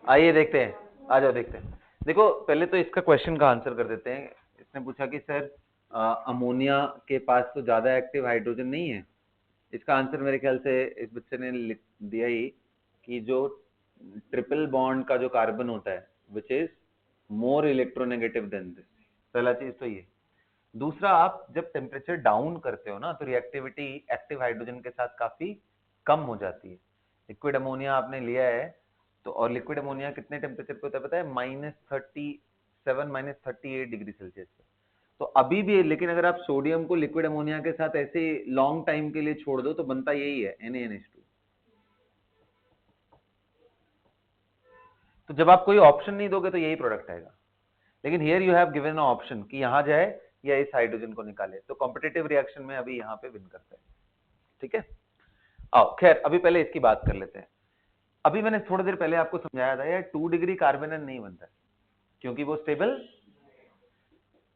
आइए देखते हैं, आ जाओ देखते हैं। देखो पहले तो इसका क्वेश्चन का आंसर कर देते हैं। इसने पूछा कि सर अमोनिया के पास तो ज्यादा एक्टिव हाइड्रोजन नहीं है। इसका आंसर मेरे ख्याल से इस बच्चे ने लिख दिया ही कि जो ट्रिपल बॉन्ड का जो कार्बन होता है which is more electronegative than this. पहला चीज तो ये। दूसरा, आप जब टेम्परेचर डाउन करते हो ना तो रिएक्टिविटी एक्टिव हाइड्रोजन के साथ काफी कम हो जाती है। लिक्विड अमोनिया आपने लिया है तो, और लिक्विड अमोनिया कितने टेम्परेचर पे होता है पता है? -37 -38 डिग्री सेल्सियस पे। तो अभी भी, लेकिन अगर आप सोडियम को लिक्विड अमोनिया के साथ ऐसे लॉन्ग टाइम के लिए छोड़ दो तो बनता यही है, NaNH2। तो जब आप कोई ऑप्शन नहीं दोगे तो यही प्रोडक्ट आएगा। लेकिन here you have given a option कि यहां जाए या इस हाइड्रोजन को निकाले, तो कॉम्पिटिटिव रिएक्शन में अभी यहां पे विन करता है। ठीक है, आओ खैर अभी पहले इसकी बात कर लेते हैं। अभी मैंने थोड़ी देर पहले आपको समझाया था यार 2 डिग्री कार्बोनेट नहीं बनता क्योंकि वो स्टेबल।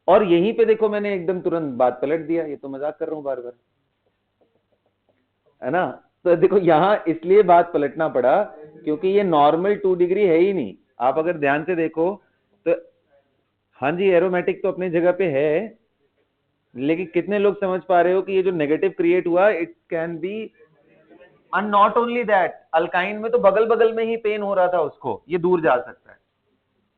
और यहीं पे देखो मैंने एकदम तुरंत बात पलट दिया, ये तो मजाक कर रहा हूं बार बार, है ना? तो देखो यहां इसलिए बात पलटना पड़ा क्योंकि ये नॉर्मल 2 डिग्री है ही नहीं। आप अगर ध्यान से देखो तो हाँ जी, एरोमेटिक तो अपनी जगह पे है, लेकिन कितने लोग समझ पा रहे हो कि ये जो नेगेटिव क्रिएट हुआ it can be, and not only that, alkyne में तो बगल बगल में ही पेन हो रहा था उसको, ये दूर जा सकता है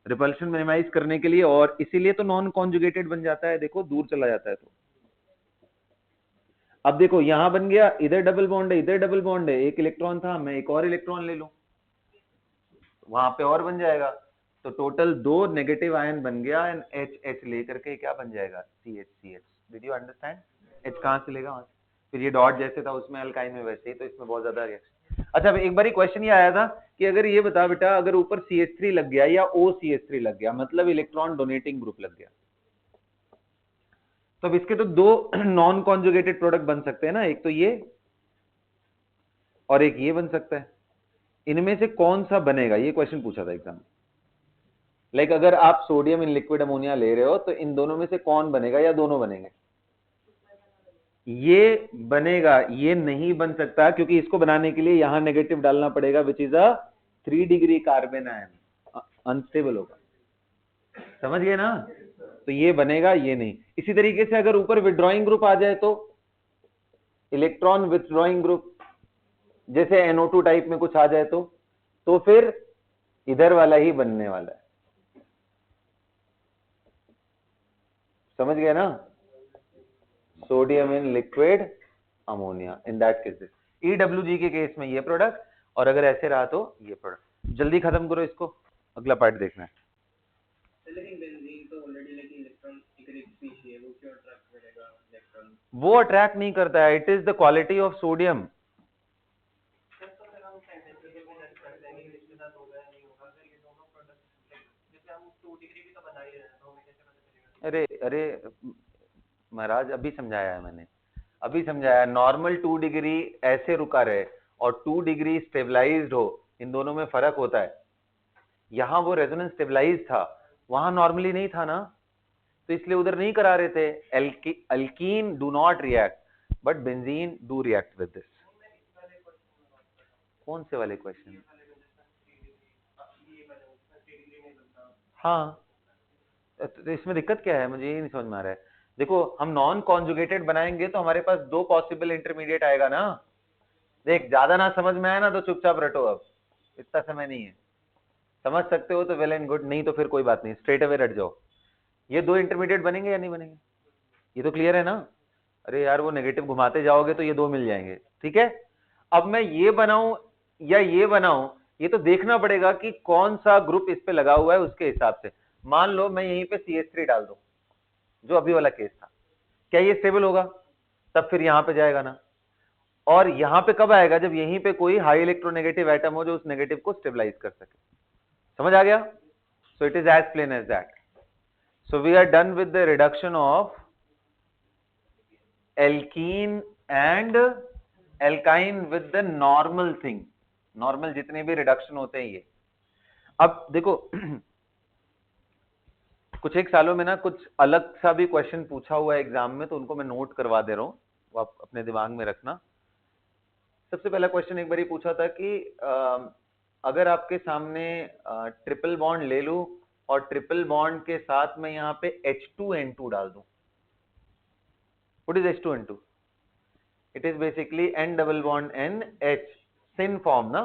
रिपल्शन मिनिमाइज करने के लिए, और इसीलिए तो नॉन कॉन्जुगेटेड बन जाता है। देखो दूर चला जाता है। तो अब देखो यहां बन गया, इधर डबल बॉन्ड है, इधर डबल बॉन्ड है, एक इलेक्ट्रॉन था, मैं एक और इलेक्ट्रॉन ले लूं, वहां पे और बन जाएगा। तो टोटल 2 नेगेटिव आयन बन गया, एंड एच एच लेकर के क्या बन जाएगा? CH। Did you understand? H कहां से लेगा? वहां से। फिर ये डॉट जैसे था उसमें अल्काइन में वैसे ही, तो इसमें बहुत ज्यादा रिएक्शन। अच्छा, एक बार क्वेश्चन ये आया था कि अगर ये बता बेटा, अगर ऊपर CH3 लग गया या OCH3 लग गया, मतलब इलेक्ट्रॉन डोनेटिंग ग्रुप लग गया, तो अब इसके तो 2 नॉन कॉन्जुगेटेड प्रोडक्ट बन सकते हैं ना, एक तो ये और एक ये बन सकता है। इनमें से कौन सा बनेगा, ये क्वेश्चन पूछा था एग्जाम। लाइक अगर आप सोडियम इन लिक्विड अमोनिया ले रहे हो तो इन दोनों में से कौन बनेगा या दोनों बनेंगे? ये बनेगा, ये नहीं बन सकता क्योंकि इसको बनाने के लिए यहां नेगेटिव डालना पड़ेगा which is a 3 degree carbon ion, unstable होगा। समझ गए ना? तो ये बनेगा, ये नहीं। इसी तरीके से अगर ऊपर विड्रॉइंग ग्रुप आ जाए तो इलेक्ट्रॉन विथड्रॉइंग ग्रुप, जैसे NO2 टाइप में कुछ आ जाए तो फिर इधर वाला ही बनने वाला है। समझ गए ना? Sodium in liquid ammonia, in that cases EWG के केस में ये प्रोडक्ट, और अगर ऐसे रहा तो ये प्रोडक्ट। जल्दी खत्म करो इसको, अगला पार्ट देखना है। लेकिन बेंजीन तो ऑलरेडी लेकिन इलेक्ट्रॉन एक स्पीशीज है, वो क्यों अट्रैक्ट करेगा इलेक्ट्रॉन? वो अट्रैक्ट नहीं करता है, it is the quality of sodium. अरे अरे महाराज, अभी समझाया है मैंने, अभी समझाया। नॉर्मल 2 डिग्री ऐसे रुका रहे और 2 डिग्री स्टेबलाइज्ड हो, इन दोनों में फर्क होता है। यहां वो रेजोनेंस स्टेबलाइज था, वहां नॉर्मली नहीं था ना, तो इसलिए उधर नहीं करा रहे थे। Alkyne do not react but benzene do react with this. कौन से वाले क्वेश्चन? हाँ, तो इसमें दिक्कत क्या है, मुझे ये नहीं समझ में आ रहा है। देखो हम नॉन कॉन्जुगेटेड बनाएंगे तो हमारे पास 2 पॉसिबल इंटरमीडिएट आएगा ना। देख, ज्यादा ना समझ में आया ना तो चुपचाप रटो, अब इतना समय नहीं है। समझ सकते हो तो वेल एंड गुड, नहीं तो फिर कोई बात नहीं, स्ट्रेट अवे रट जाओ। ये 2 इंटरमीडिएट बनेंगे या नहीं बनेंगे, ये तो क्लियर है ना? अरे यार, वो नेगेटिव घुमाते जाओगे तो ये 2 मिल जाएंगे। ठीक है, अब मैं ये बनाऊं या ये बनाऊं, ये तो देखना पड़ेगा कि कौन सा ग्रुप इस पे लगा हुआ है उसके हिसाब से। मान लो मैं यहीं पे CH3 डाल दूं, जो अभी वाला केस था, क्या ये स्टेबल होगा? तब फिर यहां पे जाएगा ना। और यहां पे कब आएगा? जब यहीं पे कोई हाई इलेक्ट्रोनेगेटिव एटम हो जो उस नेगेटिव को स्टेबलाइज कर सके। समझ आ गया? So it is as plain as that. So we are done with the reduction of alkene and alkyne with the normal thing. Normal जितने भी रिडक्शन होते हैं ये। अब देखो कुछ एक सालों में ना कुछ अलग सा भी क्वेश्चन पूछा हुआ है एग्जाम में, तो उनको मैं नोट करवा दे रहा हूं, वो आप अपने दिमाग में रखना। सबसे पहला क्वेश्चन एक बार पूछा था कि अगर आपके सामने ट्रिपल बॉन्ड ले लूं और ट्रिपल बॉन्ड के साथ में यहाँ पे H2N2 डाल दूं, what is H2N2? It is basically N double bond N H, syn form ना।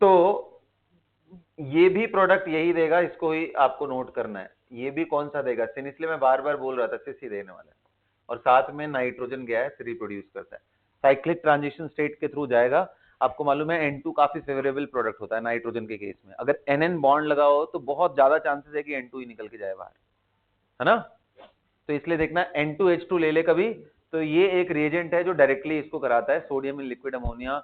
तो ये भी प्रोडक्ट यही देगा, इसको ही आपको नोट करना है। ये भी कौन सा देगा? सिन, इसलिए मैं बार बार बोल रहा था सिस ही देने वाला है। और साथ में नाइट्रोजन गैस रिप्रोड्यूस करता है, साइक्लिक ट्रांजिशन स्टेट के थ्रू जाएगा। आपको मालूम है N2 काफी फेवरेबल प्रोडक्ट होता है नाइट्रोजन के केस में। अगर NN बॉन्ड लगाओ तो बहुत ज्यादा चांसेस है कि N2 ही निकल के जाए बाहर, है ना। तो इसलिए देखना N2H2 ले ले कभी, तो ये एक रिएजेंट है जो डायरेक्टली इसको कराता है, sodium in liquid ammonia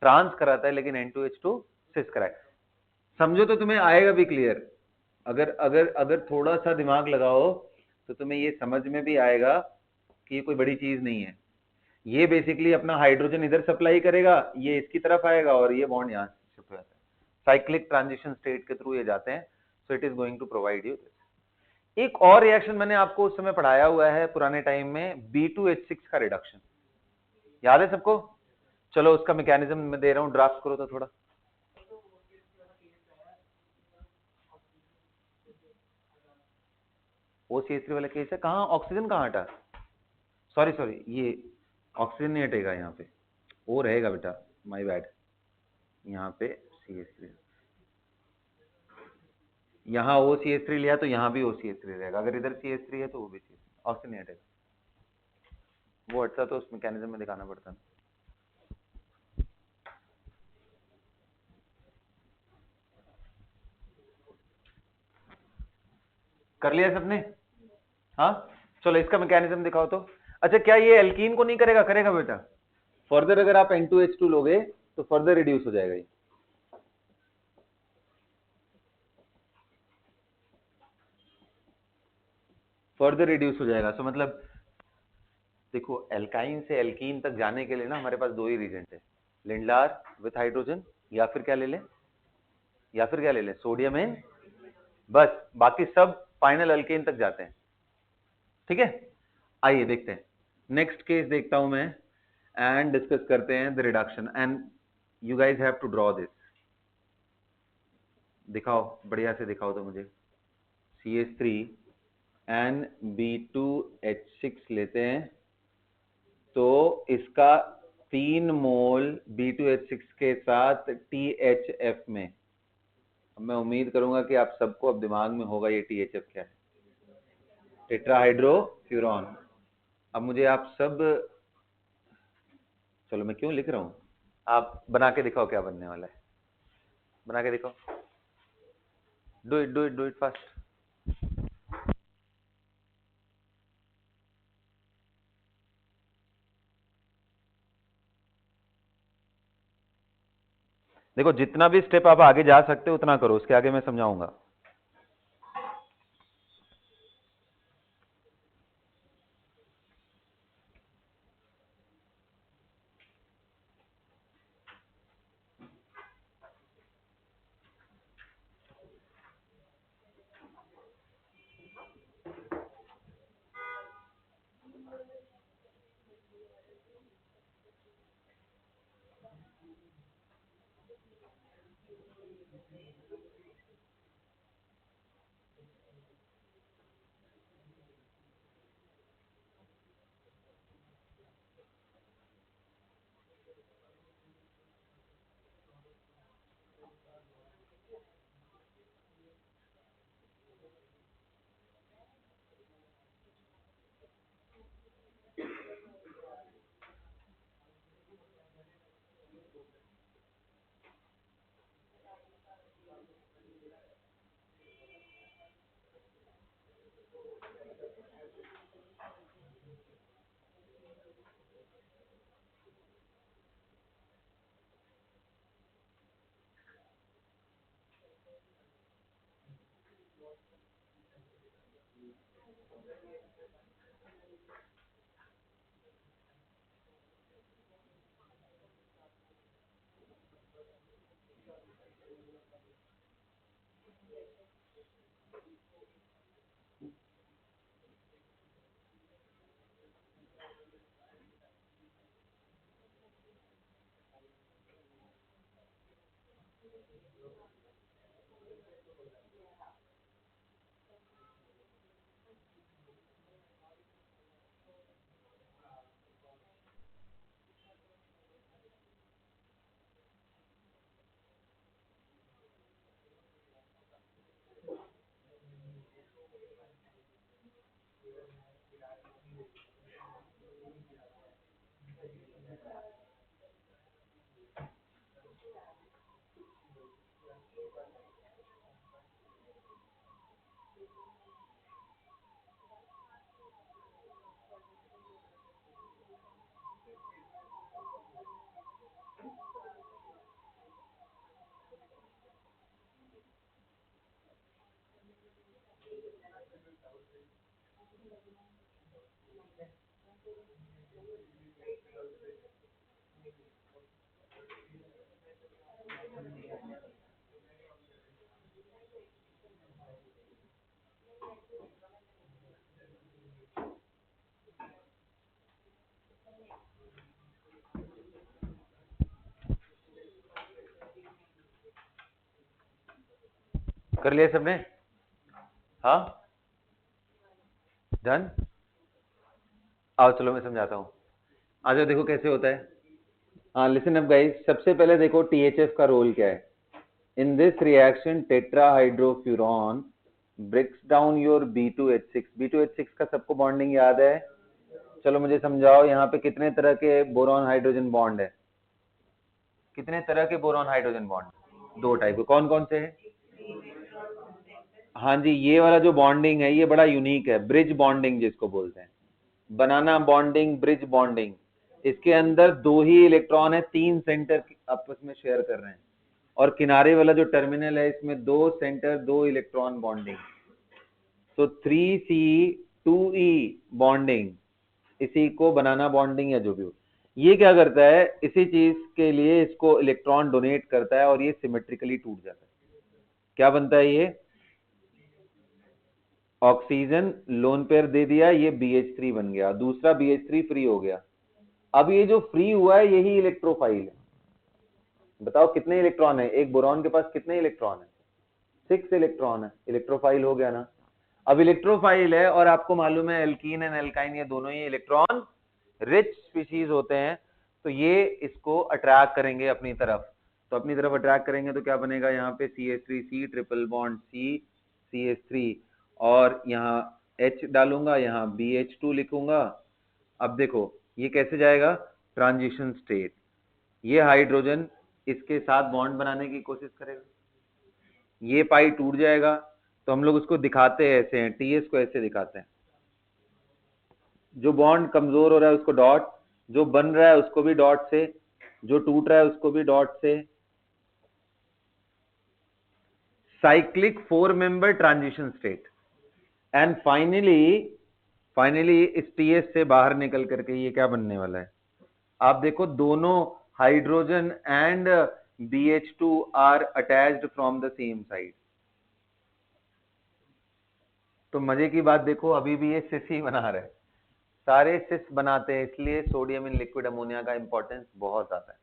trans कराता है, लेकिन N2H2 सिस कराए। समझो तो तुम्हें आएगा भी क्लियर। अगर अगर अगर थोड़ा सा दिमाग लगाओ तो तुम्हें ये समझ में भी आएगा कि ये कोई बड़ी चीज नहीं है। ये बेसिकली अपना हाइड्रोजन इधर सप्लाई करेगा, ये इसकी तरफ आएगा और ये बॉन्ड यहाँ शिफ्ट हो जाता है, साइक्लिक ट्रांजिशन स्टेट के थ्रू ये जाते हैं। So it is going to provide you. एक और रिएक्शन मैंने आपको उस समय पढ़ाया हुआ है पुराने टाइम में, B2H6 का रिडक्शन, याद है सबको? चलो उसका मैकेनिज्म मैं दे रहा हूं, ड्राफ्ट करो तो थोड़ा। OCH3 वाला केस है, कहाँ ऑक्सीजन कहाँ हटा? सॉरी सॉरी, ये ऑक्सीजन नहीं हटेगा यहाँ पे, वो रहेगा बेटा, माय बैड। यहाँ पे CH3, यहाँ OCH3 लिया तो यहाँ भी OCH3 रहेगा। अगर इधर CH3 है तो वो भी ऑक्सीजन नहीं हटेगा। वो हटता तो उस मैकेनिज्म में दिखाना पड़ता। कर लिया सबने? हाँ, चलो इसका मैकेनिज्म दिखाओ तो। अच्छा, क्या ये एल्कीन को नहीं करेगा? करेगा बेटा। फर्दर अगर आप N2H2 लोगे तो फर्दर रिड्यूस हो जाएगा ये। फर्दर रिड्यूस हो जाएगा। सो मतलब देखो, एल्काइन से एल्कीन तक जाने के लिए ना हमारे पास दो ही रीजेंट है, लिंडलार विथ हाइड्रोजन, या फिर क्या ले ले, सोडियम इन, बस बाकी सब फाइनल अल्केन तक जाते हैं। ठीक है, आइए देखते हैं नेक्स्ट केस देखता हूं मैं, एंड डिस्कस करते हैं the reduction. And you guys have to draw this. दिखाओ, बढ़िया से दिखाओ तो मुझे। CH3 NB2H6 लेते हैं तो इसका 3 मोल B2H6 के साथ THF में, मैं उम्मीद करूंगा कि आप सबको अब दिमाग में होगा ये THF क्या है, टेट्राहाइड्रोफ्यूरॉन। अब मुझे आप सब, चलो मैं क्यों लिख रहा हूं, आप बना के दिखाओ क्या बनने वाला है, बना के दिखाओ। Do it fast. देखो, जितना भी स्टेप आप आगे जा सकते हो उतना करो, उसके आगे मैं समझाऊंगा। कर लिया सबने? हाँ, डन। आओ चलो मैं समझाता हूँ। आ जाओ, देखो कैसे होता है। हाँ, लिसन अप गाइस, सबसे पहले देखो THF का रोल क्या है। In this reaction tetrahydrofuran breaks down your B2H6। B2H6 का सबको बॉन्डिंग याद है? चलो मुझे समझाओ, यहाँ पे कितने तरह के बोरॉन हाइड्रोजन बॉन्ड है? कितने तरह के बोरॉन हाइड्रोजन बॉन्ड? 2 टाइप के। कौन कौन से हैं? हाँ जी, ये वाला जो बॉन्डिंग है ये बड़ा यूनिक है, ब्रिज बॉन्डिंग जिसको बोलते हैं, बनाना बॉन्डिंग, ब्रिज बॉन्डिंग। इसके अंदर 2 ही इलेक्ट्रॉन है, 3 सेंटर आपस में शेयर कर रहे हैं, और किनारे वाला जो टर्मिनल है इसमें 2 सेंटर 2 इलेक्ट्रॉन बॉन्डिंग, तो 3C2E बॉन्डिंग, इसी को बनाना बॉन्डिंग या जो भी हो। ये क्या करता है, इसी चीज के लिए इसको इलेक्ट्रॉन डोनेट करता है और ये सिमेट्रिकली टूट जाता है। क्या बनता है ये? ऑक्सीजन लोन पेयर दे दिया, ये BH3 बन गया, दूसरा BH3 फ्री हो गया। अब ये जो फ्री हुआ है यही इलेक्ट्रोफाइल है। बताओ कितने इलेक्ट्रॉन है? एक बोरॉन के पास कितने इलेक्ट्रॉन है? 6 इलेक्ट्रॉन है, इलेक्ट्रोफाइल हो गया ना। अब इलेक्ट्रोफाइल है और आपको मालूम है एल्कीन एंड एल्काइन ये दोनों ही इलेक्ट्रॉन रिच स्पीशीज होते हैं, तो ये इसको अट्रैक्ट करेंगे अपनी तरफ। तो अपनी तरफ अट्रैक्ट करेंगे तो क्या बनेगा, यहाँ पे CH3C triple bond C CH3, और यहाँ H डालूंगा, यहाँ BH2 लिखूंगा। अब देखो ये कैसे जाएगा, ट्रांजिशन स्टेट। ये हाइड्रोजन इसके साथ बॉन्ड बनाने की कोशिश करेगा, ये पाई टूट जाएगा, तो हम लोग उसको दिखाते हैं ऐसे हैं, TS को ऐसे दिखाते हैं। जो बॉन्ड कमजोर हो रहा है उसको डॉट, जो बन रहा है उसको भी डॉट से, जो टूट रहा है उसको भी डॉट से। Cyclic 4 member transition state, and finally इस TS से बाहर निकल करके ये क्या बनने वाला है, आप देखो दोनों hydrogen and BH2 are attached from the same side. तो मजे की बात देखो, अभी भी ये सिस ही बना रहे, सारे सिस बनाते हैं, इसलिए सोडियम इन लिक्विड अमोनिया का इंपॉर्टेंस बहुत ज्यादा है।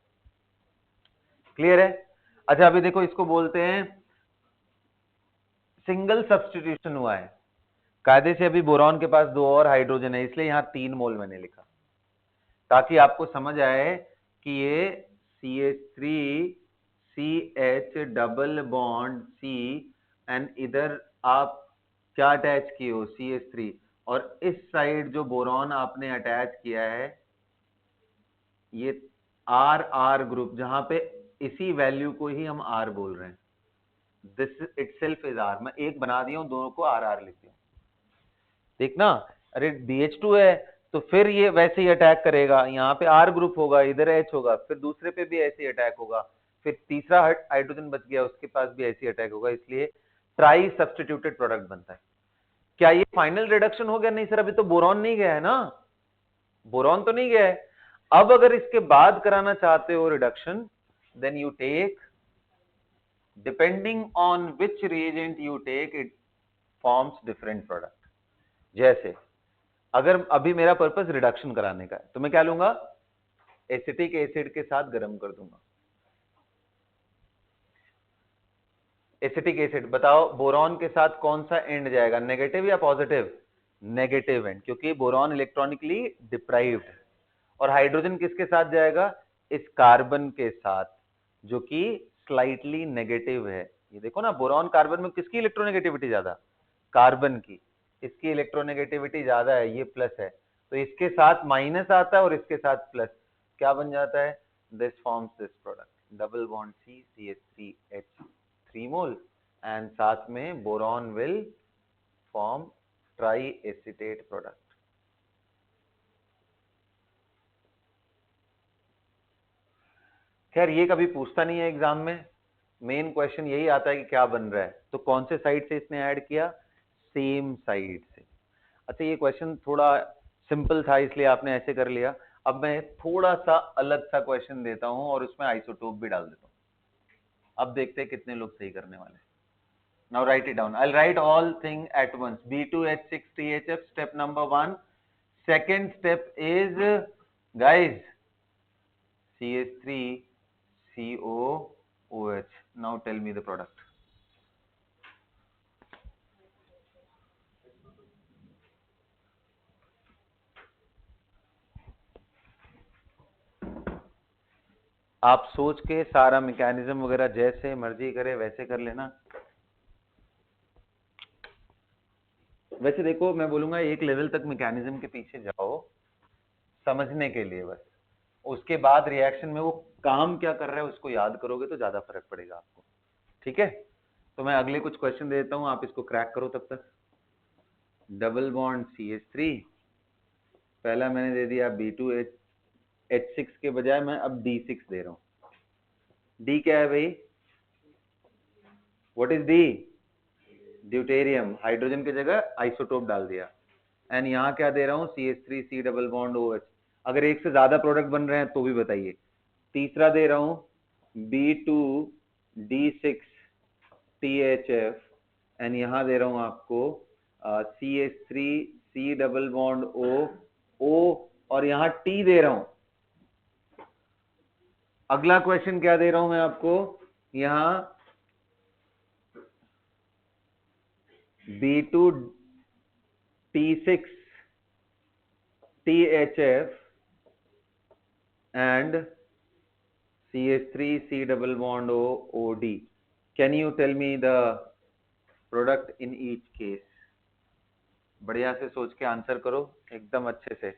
क्लियर है? अच्छा अभी देखो, इसको बोलते हैं सिंगल सब्स्टिट्यूशन हुआ है। कायदे से अभी बोरॉन के पास 2 और हाइड्रोजन है, इसलिए यहां 3 मोल मैंने लिखा, ताकि आपको समझ आए कि ये CH3CH double bond C, and इधर आप क्या अटैच किए हो, CH3, और इस साइड जो बोरॉन आपने अटैच किया है ये RR ग्रुप, जहां पे इसी वैल्यू को ही हम R बोल रहे हैं, दिस इटसेल्फ इज R। मैं एक बना दिया हूं, दोनों को RR लिख दिया। देखना, अरे BH2 है तो फिर ये वैसे ही अटैक करेगा, यहाँ पे R ग्रुप होगा, इधर H होगा, फिर दूसरे पे भी ऐसे ही अटैक होगा, फिर तीसरा हाइड्रोजन बच गया उसके पास भी ऐसे ही अटैक होगा, इसलिए ट्राई सब्स्टिट्यूटेड प्रोडक्ट बनता है। क्या ये फाइनल रिडक्शन हो गया? नहीं सर, अभी तो बोरॉन नहीं गया है ना, बोरॉन तो नहीं गया है। अब अगर इसके बाद कराना चाहते हो reduction, then you take, depending on which reagent you take, it forms different product. जैसे अगर अभी मेरा पर्पस रिडक्शन कराने का है तो मैं क्या लूंगा, एसिटिक एसिड के साथ गर्म कर दूंगा, एसिटिक एसिड, बताओ बोरॉन के साथ कौन सा एंड जाएगा, नेगेटिव या पॉजिटिव? नेगेटिव एंड, क्योंकि बोरॉन इलेक्ट्रॉनिकली डिप्राइव्ड है। और हाइड्रोजन किसके साथ जाएगा? इस कार्बन के साथ, जो कि स्लाइटली नेगेटिव है। ये देखो ना, बोरॉन कार्बन में किसकी इलेक्ट्रोनेगेटिविटी ज्यादा? कार्बन की। इसकी इलेक्ट्रोनेगेटिविटी ज्यादा है, ये प्लस है, तो इसके साथ माइनस आता है और इसके साथ प्लस, क्या बन जाता है? This forms this product, double bond CH3H3 mole, and साथ में boron will form try acetate product. खैर ये कभी पूछता नहीं है एग्जाम में, मेन क्वेश्चन यही आता है कि क्या बन रहा है, तो कौन से साइड से इसने ऐड किया? सेम साइड से। अच्छा ये क्वेश्चन थोड़ा सिंपल था इसलिए आपने ऐसे कर लिया। अब मैं थोड़ा सा अलग सा क्वेश्चन देता हूं और उसमें आइसोटोप भी डाल देता हूं। अब देखते हैं कितने लोग सही करने वाले हैं। Now right it down, I'll write all thing at once. B2H6THF, step number 1. Second step is, guys, CH3COOH. Now tell me the product. आप सोच के सारा मैकेनिज्म वगैरह जैसे मर्जी करे वैसे कर लेना। वैसे देखो मैं बोलूंगा एक लेवल तक मैकेनिज्म के पीछे जाओ समझने के लिए, बस उसके बाद रिएक्शन में वो काम क्या कर रहा है उसको याद करोगे तो ज्यादा फर्क पड़ेगा आपको। ठीक है, तो मैं अगले कुछ क्वेश्चन देता हूं, आप इसको क्रैक करो तब तक। डबल बॉन्ड CH3, पहला मैंने दे दिया B2H6 के बजाय मैं अब D6 दे रहा हूं। D क्या है भाई? What is D? Deuterium, hydrogen की जगह आइसोटोप डाल दिया। एंड यहाँ क्या दे रहा हूँ? CH3C double bond OH। अगर एक से ज्यादा प्रोडक्ट बन रहे हैं तो भी बताइए। तीसरा दे रहा हूँ B2D6THF, एंड यहाँ दे रहा हूँ आपको CH3C डबल बॉन्ड O, और यहाँ T दे रहा हूं। अगला क्वेश्चन क्या दे रहा हूं मैं आपको? यहाँ B2T6THF and CH3C double bond OD. Can you tell me the product in each case? बढ़िया से सोच के आंसर करो एकदम अच्छे से।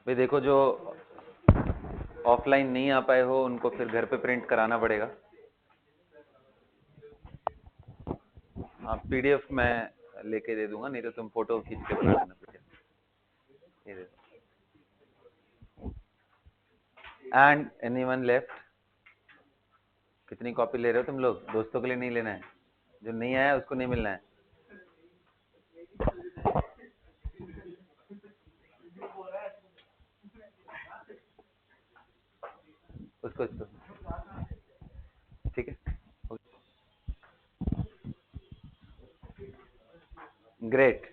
भाई देखो, जो ऑफलाइन नहीं आ पाए हो उनको फिर घर पे प्रिंट कराना पड़ेगा। हाँ, पीडीएफ मैं लेके दे दूंगा, नहीं तो तुम फोटो खींच के बना लेना पीडीएफ। ये दे दो। And anyone left? कितनी कॉपी ले रहे हो तुम लोग? दोस्तों के लिए नहीं लेना है, जो नहीं आया उसको नहीं मिलना है। उसको ठीक है, ग्रेट।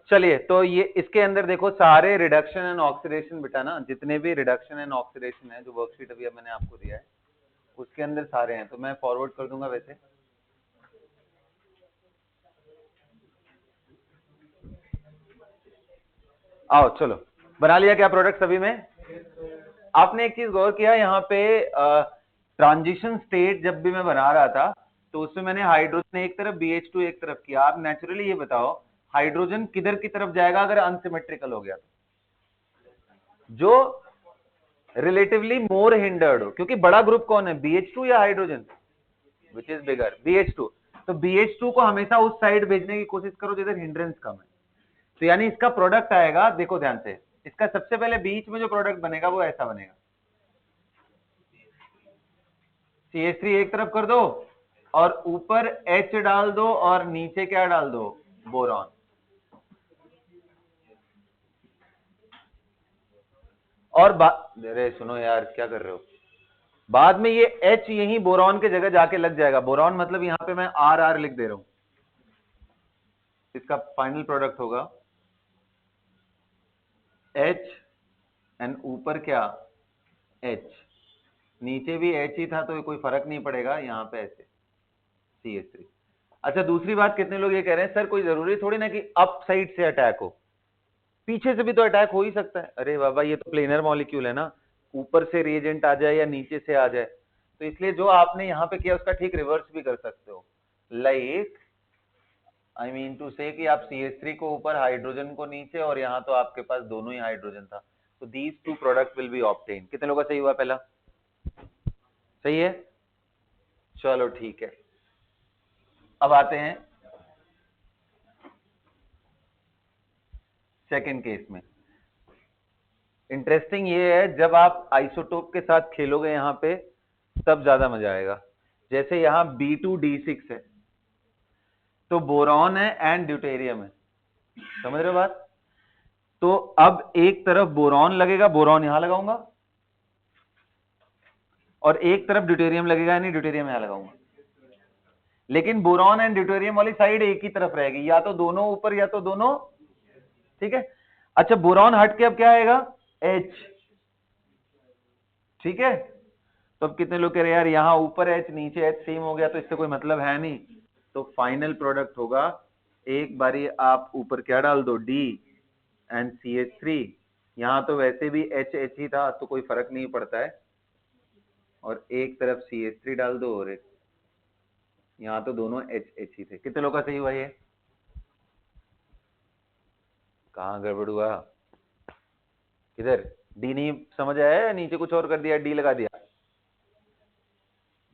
चलिए, तो ये इसके अंदर देखो सारे रिडक्शन एंड ऑक्सीडेशन बेटा ना, जितने भी रिडक्शन एंड ऑक्सीडेशन है, जो वर्कशीट अभी मैंने आपको दिया है उसके अंदर सारे हैं, तो मैं फॉरवर्ड कर दूंगा वैसे। आओ चलो, बना लिया क्या प्रोडक्ट सभी में? आपने एक चीज गौर किया यहाँ पे, ट्रांजिशन स्टेट जब भी मैं बना रहा था तो उसमें मैंने हाइड्रोजन एक तरफ, BH2 एक तरफ किया। आप नेचुरली ये बताओ हाइड्रोजन किधर की तरफ जाएगा अगर अनसिमेट्रिकल हो गया तो? जो रिलेटिवली मोर हिंडर्ड हो, क्योंकि बड़ा ग्रुप कौन है, BH2 या hydrogen? Which is bigger, BH2। तो BH2 को हमेशा उस साइड भेजने की कोशिश करो जिधर हिंड्रेंस कम है। तो यानी इसका प्रोडक्ट आएगा, देखो ध्यान से, इसका सबसे पहले बीच में जो प्रोडक्ट बनेगा वो ऐसा बनेगा, CH3 एक तरफ कर दो और ऊपर H डाल दो और नीचे क्या डाल दो, बोरॉन। और अरे सुनो यार, क्या कर रहे हो? बाद में ये H यही बोरॉन के जगह जाके लग जाएगा। बोरॉन मतलब यहां पे मैं RR लिख दे रहा हूं, इसका फाइनल प्रोडक्ट होगा H एंड ऊपर क्या, H, नीचे भी H ही था तो कोई फर्क नहीं पड़ेगा, यहां पे ऐसे CH3। अच्छा, दूसरी बात, कितने लोग ये कह रहे हैं सर कोई जरूरी थोड़ी ना कि अप साइड से अटैक हो, पीछे से भी तो अटैक हो ही सकता है। अरे बाबा, ये तो प्लेनर मॉलिक्यूल है ना, ऊपर से रिएजेंट आ जाए या नीचे से आ जाए, तो इसलिए जो आपने यहाँ पे किया उसका ठीक रिवर्स भी कर सकते हो। लाइक आई मीन टू से कि आप CH3 को ऊपर, हाइड्रोजन को नीचे, और यहाँ तो आपके पास दोनों ही हाइड्रोजन था, तो these two product will be obtain. कितने लोगों का सही हुआ? पहला सही है, चलो ठीक है। अब आते हैं सेकेंड केस में। इंटरेस्टिंग ये है, जब आप आइसोटोप के साथ खेलोगे यहाँ पे तब ज्यादा मजा आएगा। जैसे यहाँ B2D6 है तो बोरॉन है एंड ड्यूटेरियम है, समझ रहे हो बात? तो अब एक तरफ बोरॉन लगेगा, बोरॉन यहां लगाऊंगा, और एक तरफ ड्यूटेरियम लगेगा, यानी ड्यूटेरियम यहां लगाऊंगा। लेकिन बोरॉन एंड ड्यूटेरियम वाली साइड एक ही तरफ रहेगी, या तो दोनों ऊपर या तो दोनों, ठीक है। अच्छा, बोरॉन हट के अब क्या आएगा, H, ठीक है। तो अब कितने लोग कह रहे हैं यार यहां ऊपर H नीचे H सेम हो गया तो इससे कोई मतलब है नहीं, तो फाइनल प्रोडक्ट होगा, एक बारी आप ऊपर क्या डाल दो, D एंड CH3, यहां तो वैसे भी H ही था तो कोई फर्क नहीं पड़ता है, और एक तरफ CH3 डाल दो और एक, यहां तो दोनों H ही थे। कितने लोग का सही हुआ? ये कहां गड़बड़ हुआ, किधर? D नहीं समझ आया या नीचे कुछ और कर दिया, D लगा दिया?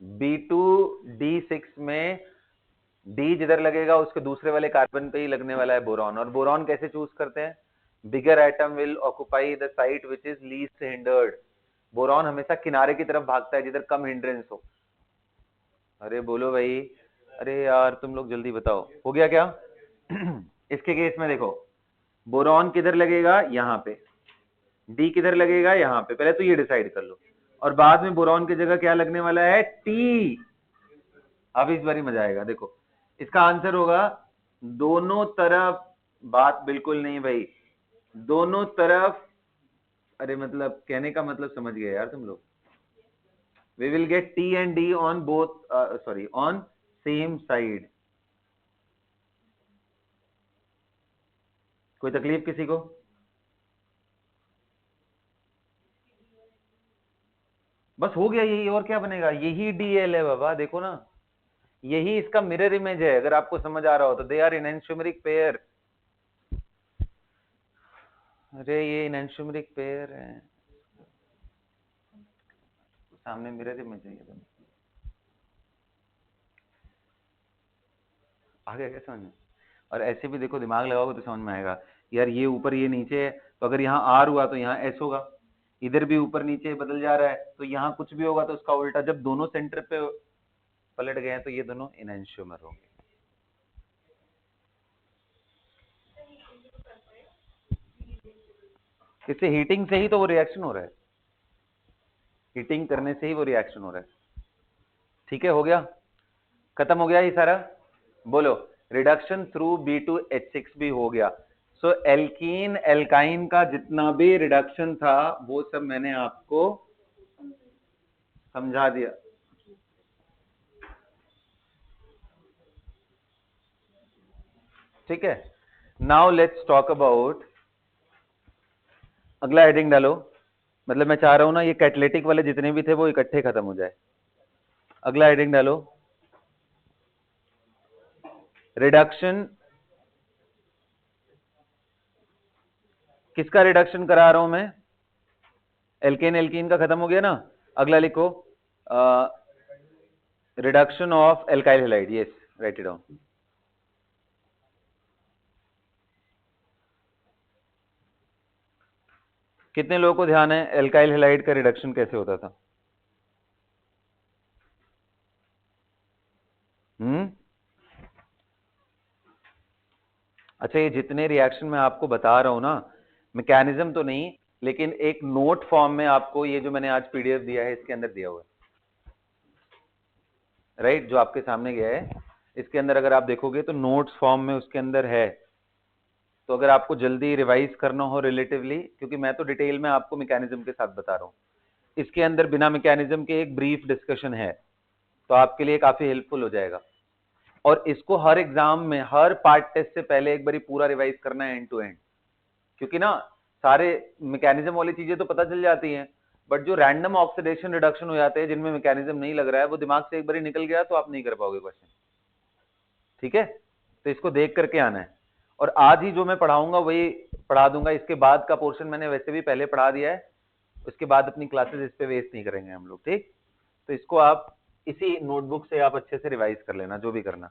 B2D6 में D जिधर लगेगा उसके दूसरे वाले कार्बन पे ही लगने वाला है बोरॉन। और बोरॉन कैसे चूज करते हैं, bigger atom will occupy the site which is least hindered. Boron हमेशा किनारे की तरफ भागता है जिधर कम हिंड्रेंस हो। अरे बोलो भाई, अरे यार तुम लोग जल्दी बताओ, हो गया क्या? इसके केस में देखो, बोरॉन किधर लगेगा, यहाँ पे, डी किधर लगेगा, यहाँ पे, पहले तो ये डिसाइड कर लो, और बाद में बोरॉन की जगह क्या लगने वाला है, टी। अब इस बारी मजा आएगा, देखो इसका आंसर होगा दोनों तरफ, बात बिल्कुल नहीं भाई, दोनों तरफ, अरे मतलब कहने का मतलब समझ गए यार तुम लोग, we will get T and D on both sorry on same side। कोई तकलीफ किसी को? बस हो गया यही, और क्या बनेगा, यही DL है बाबा, देखो ना, यही इसका मिरर इमेज है। अगर आपको समझ आ रहा हो तो दे आर एन एंशियोमेरिक पेयर। अरे ये एनांटियोमरिक पेयर है, सामने मिरर में चाहिए था। आगे क्या समझ में? और ऐसे भी देखो दिमाग लगाओगे तो समझ में आएगा यार, ये ऊपर ये नीचे है, तो अगर यहाँ आर हुआ तो यहाँ एस होगा, इधर भी ऊपर नीचे बदल जा रहा है तो यहाँ कुछ भी होगा तो उसका उल्टा। जब दोनों सेंटर पे पलट गए हैं तो ये दोनों एनांटियोमर होंगे। इससे हीटिंग से ही तो वो रिएक्शन हो रहा है, हीटिंग करने से ही वो रिएक्शन हो रहा है। ठीक है, हो गया, खत्म हो गया ये सारा। बोलो, रिडक्शन थ्रू B2H6 भी हो गया। सो एल्कीन एल्काइन का जितना भी रिडक्शन था वो सब मैंने आपको समझा दिया। ठीक है, नाउ लेट्स टॉक अबाउट, अगला हेडिंग डालो। मतलब मैं चाह रहा हूं ना ये कैटलिटिक वाले जितने भी थे वो इकट्ठे खत्म हो जाए। अगला हेडिंग डालो, रिडक्शन। किसका रिडक्शन करा रहा हूं मैं? एल्केन एल्कीन का खत्म हो गया ना। अगला लिखो, reduction of alkyl halide. Yes, right it down. कितने लोगों को ध्यान है एल्काइल हैलाइड का रिडक्शन कैसे होता था? अच्छा, ये जितने रिएक्शन मैं आपको बता रहा हूं ना, मैकेनिज्म तो नहीं, लेकिन एक नोट फॉर्म में आपको ये जो मैंने आज पीडीएफ दिया है इसके अंदर दिया हुआ है, राइट, जो आपके सामने गया है इसके अंदर अगर आप देखोगे तो नोट्स फॉर्म में उसके अंदर है। तो अगर आपको जल्दी रिवाइज करना हो रिलेटिवली, क्योंकि मैं तो डिटेल में आपको मैकेनिज्म के साथ बता रहा हूं, इसके अंदर बिना मैकेनिज्म के एक ब्रीफ डिस्कशन है, तो आपके लिए काफी हेल्पफुल हो जाएगा। और इसको हर एग्जाम में हर पार्ट टेस्ट से पहले एक बार पूरा रिवाइज करना है एंड टू एंड, क्योंकि ना सारे मैकेनिज्म वाली चीजें तो पता चल जाती हैं, बट जो रैंडम ऑक्सीडेशन रिडक्शन हो जाते हैं जिनमें मैकेनिज्म नहीं लग रहा है वो दिमाग से एक बार निकल गया तो आप नहीं कर पाओगे क्वेश्चन। ठीक है, तो इसको देख करके आना है। और आज ही जो मैं पढ़ाऊंगा वही पढ़ा दूंगा, इसके बाद का पोर्शन मैंने वैसे भी पहले पढ़ा दिया है, उसके बाद अपनी क्लासेस इस पे वेस्ट नहीं करेंगे हम लोग। ठीक, तो इसको आप इसी नोटबुक से आप अच्छे से रिवाइज कर लेना जो भी करना।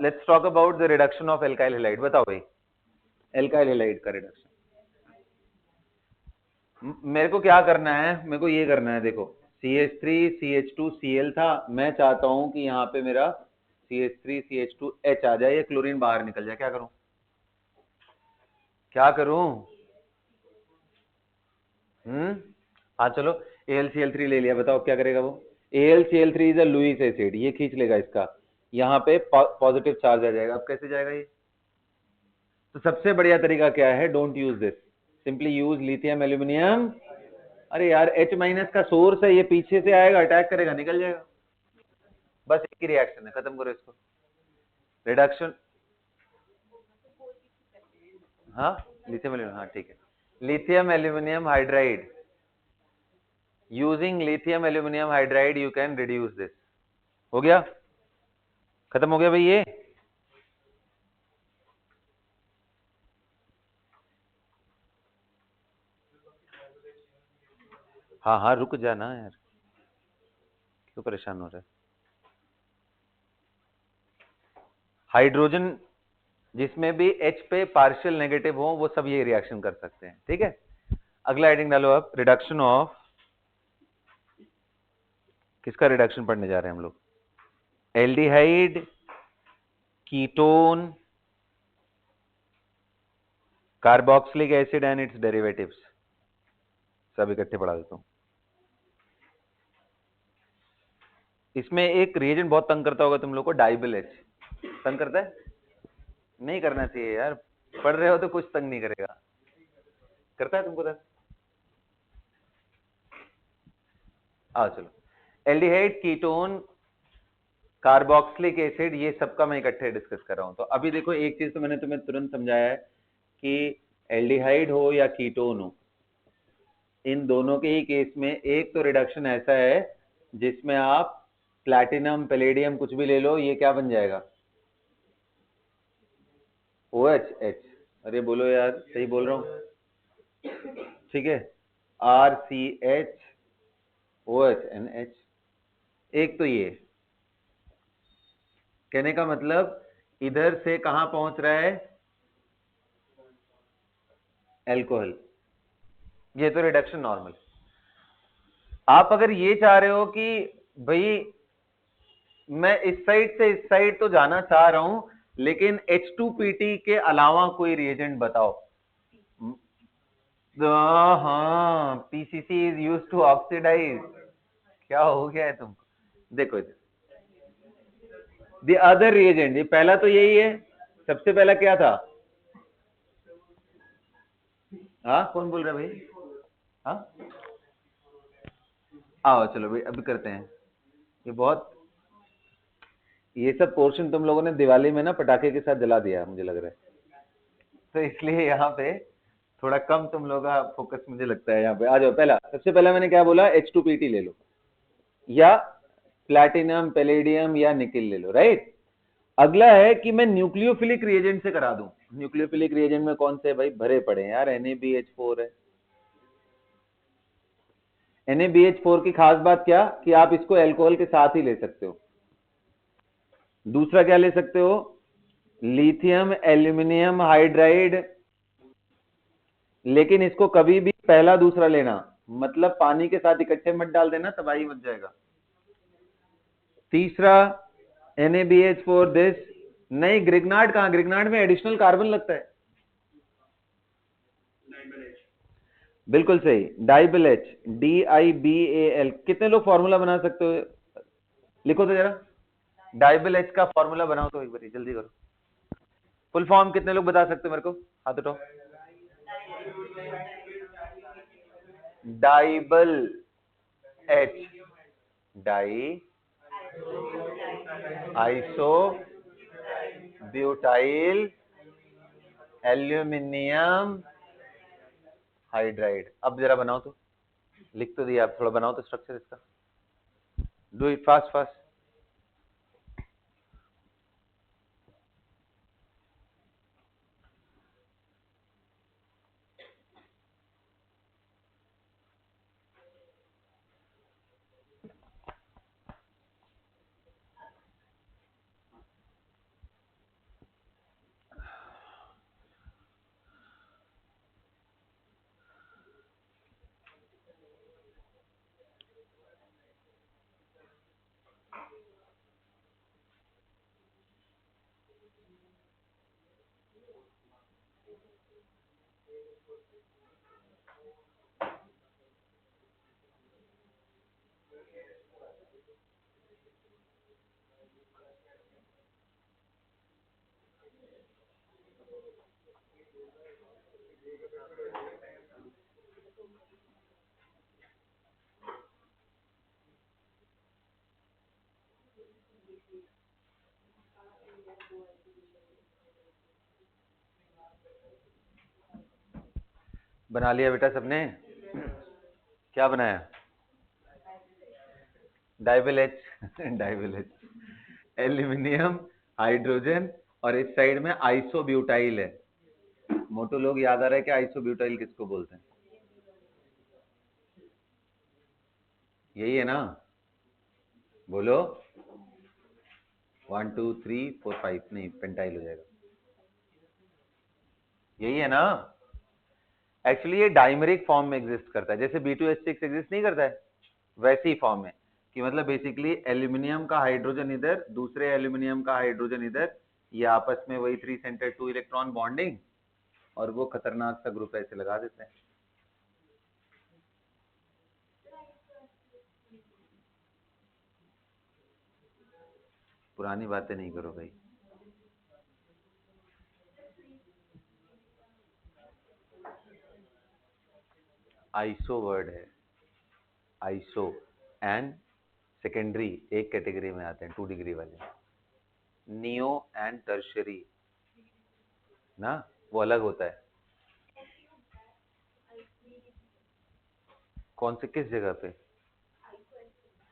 Let's talk about the reduction of alkyl halide. बताओ भाई, एल्काइल हैलाइड का रिडक्शन मेरे को क्या करना है? मेरे को ये करना है, देखो CH3 CH2 Cl था, मैं चाहता हूं कि यहाँ पे मेरा CH3 CH2 H आ जाए, या क्लोरीन बाहर निकल जाए। क्या करूं? क्या करूं? हाँ चलो, AlCl3 ले लिया, बताओ क्या करेगा वो? AlCl3 is a Lewis acid, ये खींच लेगा इसका, यहाँ पे पॉजिटिव चार्ज आ जाएगा। अब कैसे जाएगा ये? तो सबसे बढ़िया तरीका क्या है? Don't use this, simply use lithium aluminium. अरे यार H माइनस का सोर्स है, ये पीछे से आएगा, अटैक करेगा, निकल जाएगा। बस एक ही रिएक्शन है, खत्म करो इसको। रिडक्शन, हाँ लिथियम एल्यूमिनियम, हाँ ठीक है, lithium aluminium hydride, using lithium aluminium hydride you can reduce this. हो गया, खत्म हो गया भाई ये। हाँ हाँ रुक जाना यार, क्यों परेशान हो रहा है? हाइड्रोजन जिसमें भी H पे पार्शियल नेगेटिव हो वो सब ये रिएक्शन कर सकते हैं। ठीक है, अगला हेडिंग डालो आप, रिडक्शन ऑफ, किसका रिडक्शन पढ़ने जा रहे हैं हम लोग? Aldehyde, ketone, carboxylic acid and it's derivatives, सब इकट्ठे पढ़ा देता हूं। इसमें एक रिएजेंट बहुत तंग करता होगा तुम लोग को, डाइबिल H। तंग करता है? नहीं करना चाहिए यार, पढ़ रहे हो तो कुछ तंग नहीं करेगा। करता है तुमको तंग? आ चलो, एल्डिहाइड, कीटोन, कार्बोक्सिलिक एसिड, ये सबका मैं इकट्ठे डिस्कस कर रहा हूं। तो अभी देखो, एक चीज तो मैंने तुम्हें तुरंत समझाया है कि एल्डिहाइड हो या कीटोन हो, इन दोनों के ही केस में एक तो रिडक्शन ऐसा है जिसमें आप प्लैटिनम पैलेडियम कुछ भी ले लो, ये क्या बन जाएगा? OH, H, अरे बोलो यार, सही बोल रहा हूँ, ठीक है। RCHOH NH। एक तो ये कहने का मतलब इधर से कहां पहुंच रहा है, एल्कोहल। ये तो रिडक्शन नॉर्मल। आप अगर ये चाह रहे हो कि भाई मैं इस साइड से इस साइड तो जाना चाह रहा हूं, लेकिन H2PT के अलावा कोई रिएजेंट बताओ। हाँ, PCC is use to oxidize. क्या हो गया है तुमको? देखो इधर, द अदर रिएजेंट, ये पहला तो यही है। सबसे पहला क्या था? हाँ, कौन बोल रहा है भाई? हाँ, आओ चलो भाई अभी करते हैं। ये बहुत, ये सब पोर्शन तुम लोगों ने दिवाली में ना पटाखे के साथ जला दिया मुझे लग रहा है, तो इसलिए यहाँ पे थोड़ा कम तुम लोग का फोकस मुझे लगता है। यहाँ पे आ जाओ। पहला, सबसे पहला मैंने क्या बोला? H2PT ले लो, या प्लैटिनम, पैलेडियम या निकिल ले लो, राइट। अगला है कि मैं न्यूक्लियोफिलिक रिएजेंट से करा दूं। न्यूक्लियोफिलिक रिएजेंट में कौन से भाई भरे पड़े हैं यार? NaBH4 है। NaBH4 की खास बात क्या कि आप इसको अल्कोहल के साथ ही ले सकते हो। दूसरा क्या ले सकते हो? लिथियम एल्यूमिनियम हाइड्राइड, लेकिन इसको कभी भी पहला दूसरा लेना, मतलब पानी के साथ इकट्ठे मत डाल देना, तबाही मच जाएगा। तीसरा NaBH4 दिस, नहीं ग्रिग्नार्ड कहां? ग्रिग्नार्ड में एडिशनल कार्बन लगता है। बिल्कुल सही, डाइबल H, DIBAL। कितने लोग फॉर्मूला बना सकते हो? लिखो तो जरा, डाइबल H का फॉर्मूला बनाओ तो एक बार, जल्दी करो। फुल फॉर्म कितने लोग बता सकते हो मेरे को? हाथ उठाओ। DIBAL H, di iso butyl aluminium hydride. अब जरा बनाओ तो, लिख तो दिया, आप थोड़ा बनाओ तो स्ट्रक्चर इसका। Do it fast fast. बना लिया बेटा सबने? क्या बनाया? डाइबल H डाइबल H एल्यूमिनियम हाइड्रोजन, और इस साइड में आइसोब्यूटाइल है। मोटो लोग याद आ रहा है कि आइसोब्यूटाइल किसको बोलते हैं? यही है ना? बोलो। 1 2 3 4 5, नहीं पेंटाइल हो जाएगा। यही है ना? एक्चुअली ये डाइमेरिक फॉर्म में एग्जिस्ट करता है, जैसे B2H6 एग्जिस्ट नहीं करता है, वैसी फॉर्म में, कि मतलब बेसिकली एल्यूमिनियम का हाइड्रोजन इधर, दूसरे एल्यूमिनियम का हाइड्रोजन इधर, ये आपस में वही 3 सेंटर 2 इलेक्ट्रॉन बॉन्डिंग, और वो खतरनाक सा ग्रुप ऐसे लगा देते हैं। पुरानी बातें नहीं करो भाई। आइसो वर्ड है, आइसो एंड सेकेंडरी एक कैटेगरी में आते हैं, 2 डिग्री वाले। नियो एंड टर्शरी ना, वो अलग होता है। कौन से, किस जगह पे?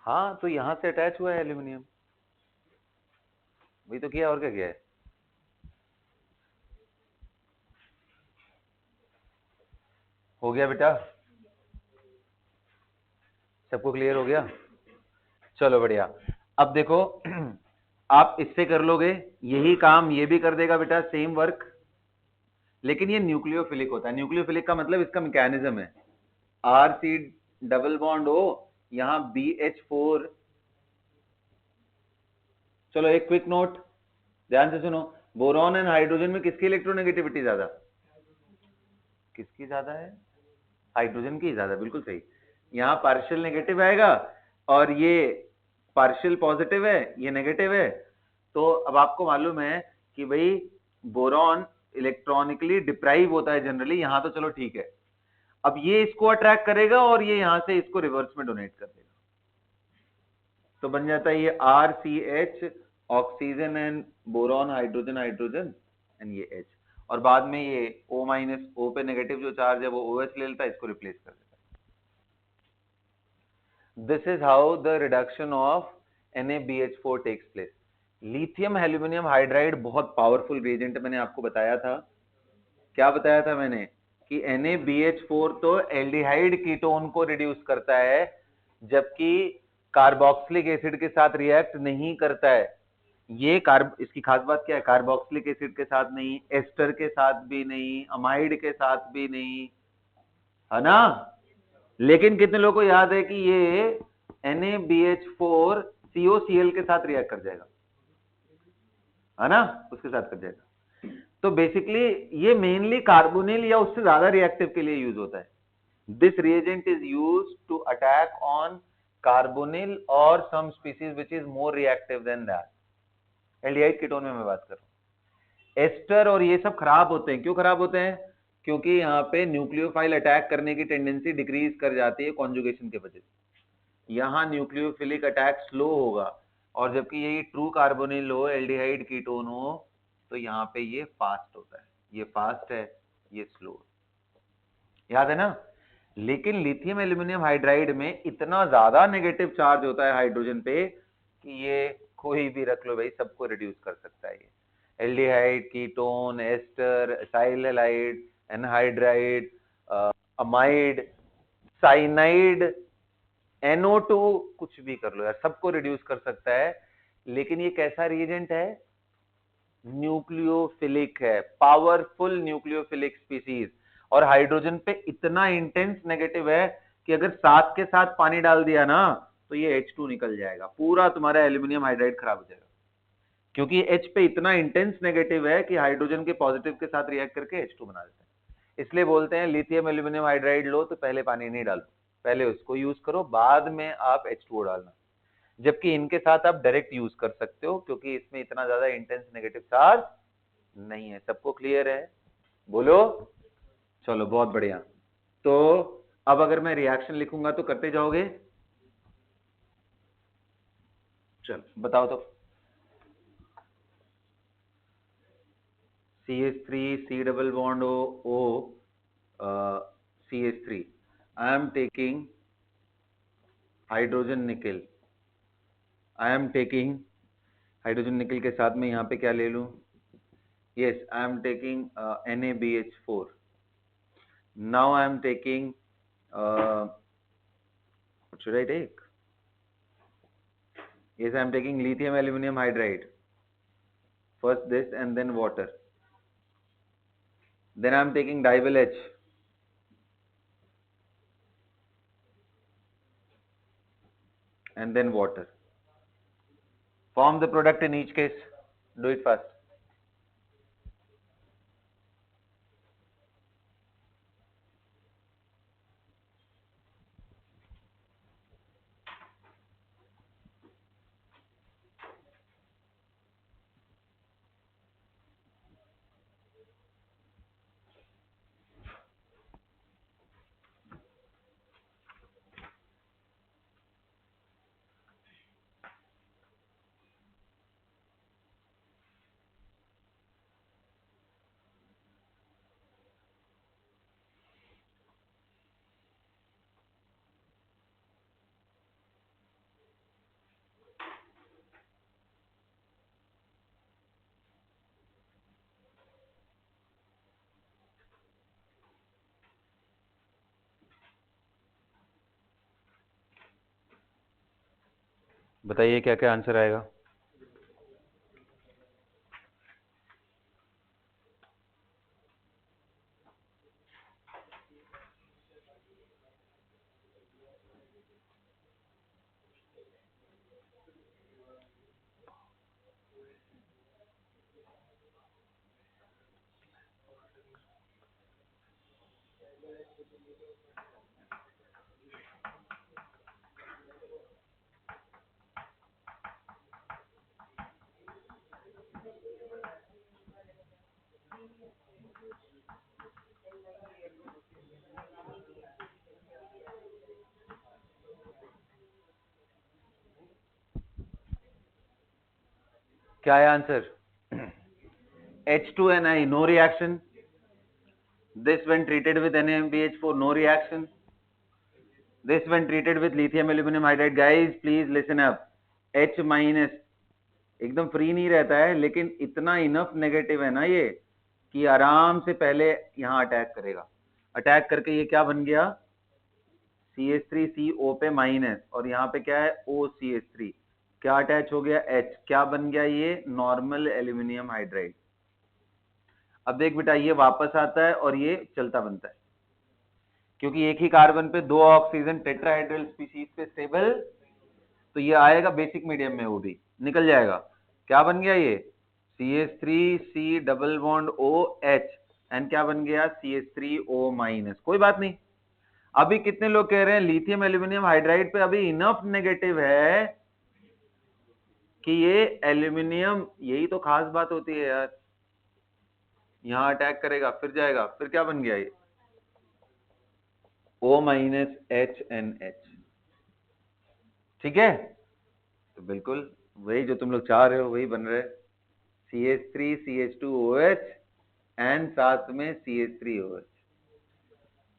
हाँ, तो यहां से अटैच हुआ है एल्यूमिनियम, वही तो किया, और क्या किया है? हो गया बेटा, सबको क्लियर हो गया? चलो बढ़िया। अब देखो आप इससे कर लोगे, यही काम ये भी कर देगा बेटा, सेम वर्क, लेकिन ये न्यूक्लियोफिलिक होता है। न्यूक्लियोफिलिक का मतलब इसका मैकेनिज्म है, आर सी डबल बॉन्ड हो, यहां BH4। चलो एक क्विक नोट, ध्यान से सुनो, बोरॉन एंड हाइड्रोजन में किसकी इलेक्ट्रोनेगेटिविटी ज्यादा? किसकी ज्यादा है? हाइड्रोजन की ज्यादा, बिल्कुल सही। यहाँ पार्शियल नेगेटिव आएगा और ये पार्शियल पॉजिटिव है, ये नेगेटिव है। तो अब आपको मालूम है कि भाई बोरॉन इलेक्ट्रॉनिकली डिप्राइव होता है जनरली, यहां तो चलो ठीक है। अब ये इसको अट्रैक्ट करेगा और ये यहां से इसको रिवर्स में डोनेट कर देगा, तो बन जाता है ये RCH, oxygen and boron, hydrogen hydrogen and ये H, और बाद में ये O माइनस, O पे नेगेटिव जो चार्ज है वो OH ले लेता है, इसको रिप्लेस कर देता है। This is how the reduction of NaBH4 takes place. Lithium aluminium hydride बहुत पावरफुल रिएजेंट, मैंने आपको बताया था। क्या बताया था मैंने? कि NaBH4 तो एल्डिहाइड कीटोन को रिड्यूस करता है, जबकि कार्बोक्सिलिक एसिड के साथ रिएक्ट नहीं करता है। ये इसकी खास बात क्या है? कार्बोक्सिलिक एसिड के साथ नहीं, एस्टर के साथ भी नहीं, अमाइड के साथ भी नहीं, है ना? लेकिन कितने लोगों को याद है कि ये NaBH4 COCl के साथ रिएक्ट कर जाएगा, है ना? उसके साथ कर जाएगा। तो बेसिकली ये मेनली कार्बोनिल या उससे ज्यादा रिएक्टिव के लिए यूज होता है। This reagent is used to attack on carbonyl और some species which is more reactive than that. Aldehyde ketone में मैं बात कर रहा हूं। एस्टर और ये सब खराब होते हैं। क्यों खराब होते हैं? क्योंकि यहाँ पे न्यूक्लियोफाइल अटैक करने की टेंडेंसी डिक्रीज कर जाती है कॉन्जुगेशन के वजह से। यहाँ न्यूक्लियोफिलिक अटैक स्लो होगा, और जबकि ये ट्रू कार्बोनिल हो, एल्डिहाइड कीटोन हो, तो यहाँ पे ये फास्ट होता है। ये फास्ट है, ये स्लो, याद है ना? लेकिन लिथियम एल्यूमिनियम हाइड्राइड में इतना ज्यादा नेगेटिव चार्ज होता है हाइड्रोजन पे कि ये कोई भी रख लो भाई, सबको रिड्यूस कर सकता है। ये aldehyde, ketone, ester, acyl halide, anhydride, amide, cyanide, NO2, कुछ भी कर लो यार, सबको रिड्यूस कर सकता है। लेकिन ये कैसा रिएजेंट है? न्यूक्लियोफिलिक है, पावरफुल न्यूक्लियोफिलिक स्पीसीज। और हाइड्रोजन पे इतना इंटेंस नेगेटिव है कि अगर साथ के साथ पानी डाल दिया ना, तो ये H2 निकल जाएगा, पूरा तुम्हारा एल्यूमिनियम हाइड्राइड खराब हो जाएगा। क्योंकि H पे इतना इंटेंस नेगेटिव है कि हाइड्रोजन के पॉजिटिव के साथ रिएक्ट करके H2 बना देता है। इसलिए बोलते हैं लिथियम एल्यूमिनियम हाइड्राइड लो तो पहले पानी नहीं डालो, पहले उसको यूज करो, बाद में आप H2O डालना। जबकि इनके साथ आप डायरेक्ट यूज कर सकते हो, क्योंकि इसमें इतना ज्यादा इंटेंस नेगेटिव चार्ज नहीं है। सबको क्लियर है? बोलो। चलो बहुत बढ़िया। तो अब अगर मैं रिएक्शन लिखूंगा तो करते जाओगे? चलो बताओ तो। CH3, C double bond O, CH3. I am taking hydrogen निकल, आई एम टेकिंग हाइड्रोजन निकल के साथ में यहाँ पे क्या ले लूं? Yes, I am taking NaBH4. Now I am taking what should I take? Yes, I am taking lithium aluminum hydride. First this and then water. Then I am taking dival H. And then water. Form the product in each case. Do it fast. बताइए क्या क्या answer आएगा। क्या है answer? H2Ni, no reaction. This when treated with NaBH4, no reaction. This when treated with lithium aluminum hydride, guys, please listen up. H minus एकदम free नहीं रहता है, लेकिन इतना इनफ नेगेटिव है ना ये कि आराम से पहले यहां अटैक करेगा। अटैक करके ये क्या बन गया? CH3CO पे माइनस, और यहाँ पे क्या है? OCH3। क्या अटैच हो गया? H। क्या बन गया ये? Normal aluminium hydride. अब देख बेटा, ये वापस आता है और ये चलता बनता है, क्योंकि एक ही कार्बन पे दो ऑक्सीजन टेट्राहेड्रल स्पीशीज पे स्टेबल, तो ये आएगा बेसिक मीडियम में, वो भी निकल जाएगा। क्या बन गया ये? CH3C double bond OH, and क्या बन गया? CH3O minus. कोई बात नहीं। अभी कितने लोग कह रहे हैं लिथियम एल्यूमिनियम हाइड्राइड पे अभी इनफ नेगेटिव है कि ये एल्यूमिनियम, यही तो खास बात होती है यार, यहां अटैक करेगा फिर जाएगा, फिर क्या बन गया ये? O minus HNH। ठीक है, तो बिल्कुल वही जो तुम लोग चाह रहे हो वही बन रहे। CH3CH2OH एंड साथ में CH3OH।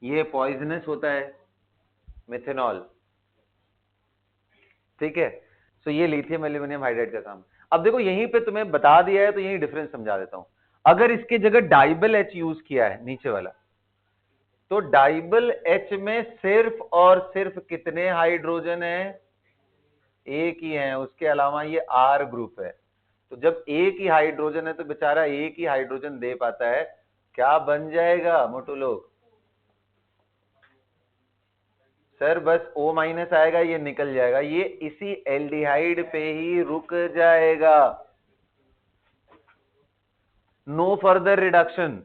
ये पॉइजनस होता है मिथेनॉल। ठीक है, सो ये लिथियम एल्यूमिनियम हाइड्राइड का काम। अब देखो यहीं पे तुम्हें बता दिया है तो यही डिफरेंस समझा देता हूं। अगर इसके जगह डाइबल H यूज किया है नीचे वाला, तो डाइबल H में सिर्फ और सिर्फ कितने हाइड्रोजन है? एक ही है, उसके अलावा ये R ग्रुप है। तो जब एक ही हाइड्रोजन है तो बेचारा एक ही हाइड्रोजन दे पाता है। क्या बन जाएगा मोटू लोग? सर बस O माइनस आएगा, ये निकल जाएगा, ये इसी एल्डिहाइड पे ही रुक जाएगा, नो फर्दर रिडक्शन।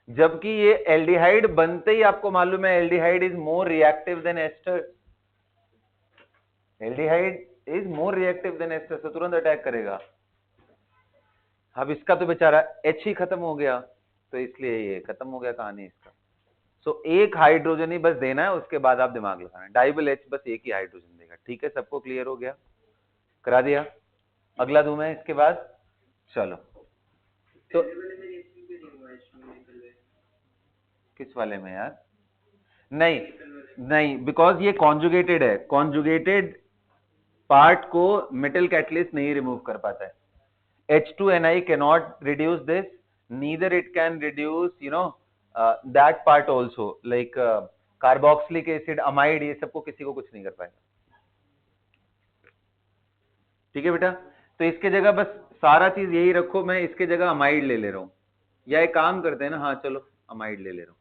जबकि ये एल्डिहाइड बनते ही आपको मालूम है aldehyde is more reactive than ester. Aldehyde is more reactive than ester, तो तुरंत अटैक करेगा। अब इसका तो बेचारा H ही खत्म हो गया, तो इसलिए ये खत्म हो गया कहानी इसका। सो एक हाइड्रोजन ही बस देना है, उसके बाद आप दिमाग लगाना। डाइबल H बस एक ही हाइड्रोजन देगा। ठीक है, सबको क्लियर हो गया? करा दिया। अगला दूं मैं इसके बाद? चलो, तो किस वाले में यार? नहीं नहीं, बिकॉज ये कॉन्जुगेटेड है। कॉन्जुगेटेड पार्ट को मेटल कैटलिस्ट नहीं रिमूव कर पाता है। H2Ni cannot reduce this, neither it can reduce, that part also, like carboxylic acid, amide, ये सबको किसी को कुछ नहीं कर पाएगा। ठीक है बेटा, तो इसके जगह बस सारा चीज यही रखो, मैं इसके जगह अमाइड ले रहा हूं, या एक काम करते हैं ना, हाँ चलो अमाइड ले रहा हूं।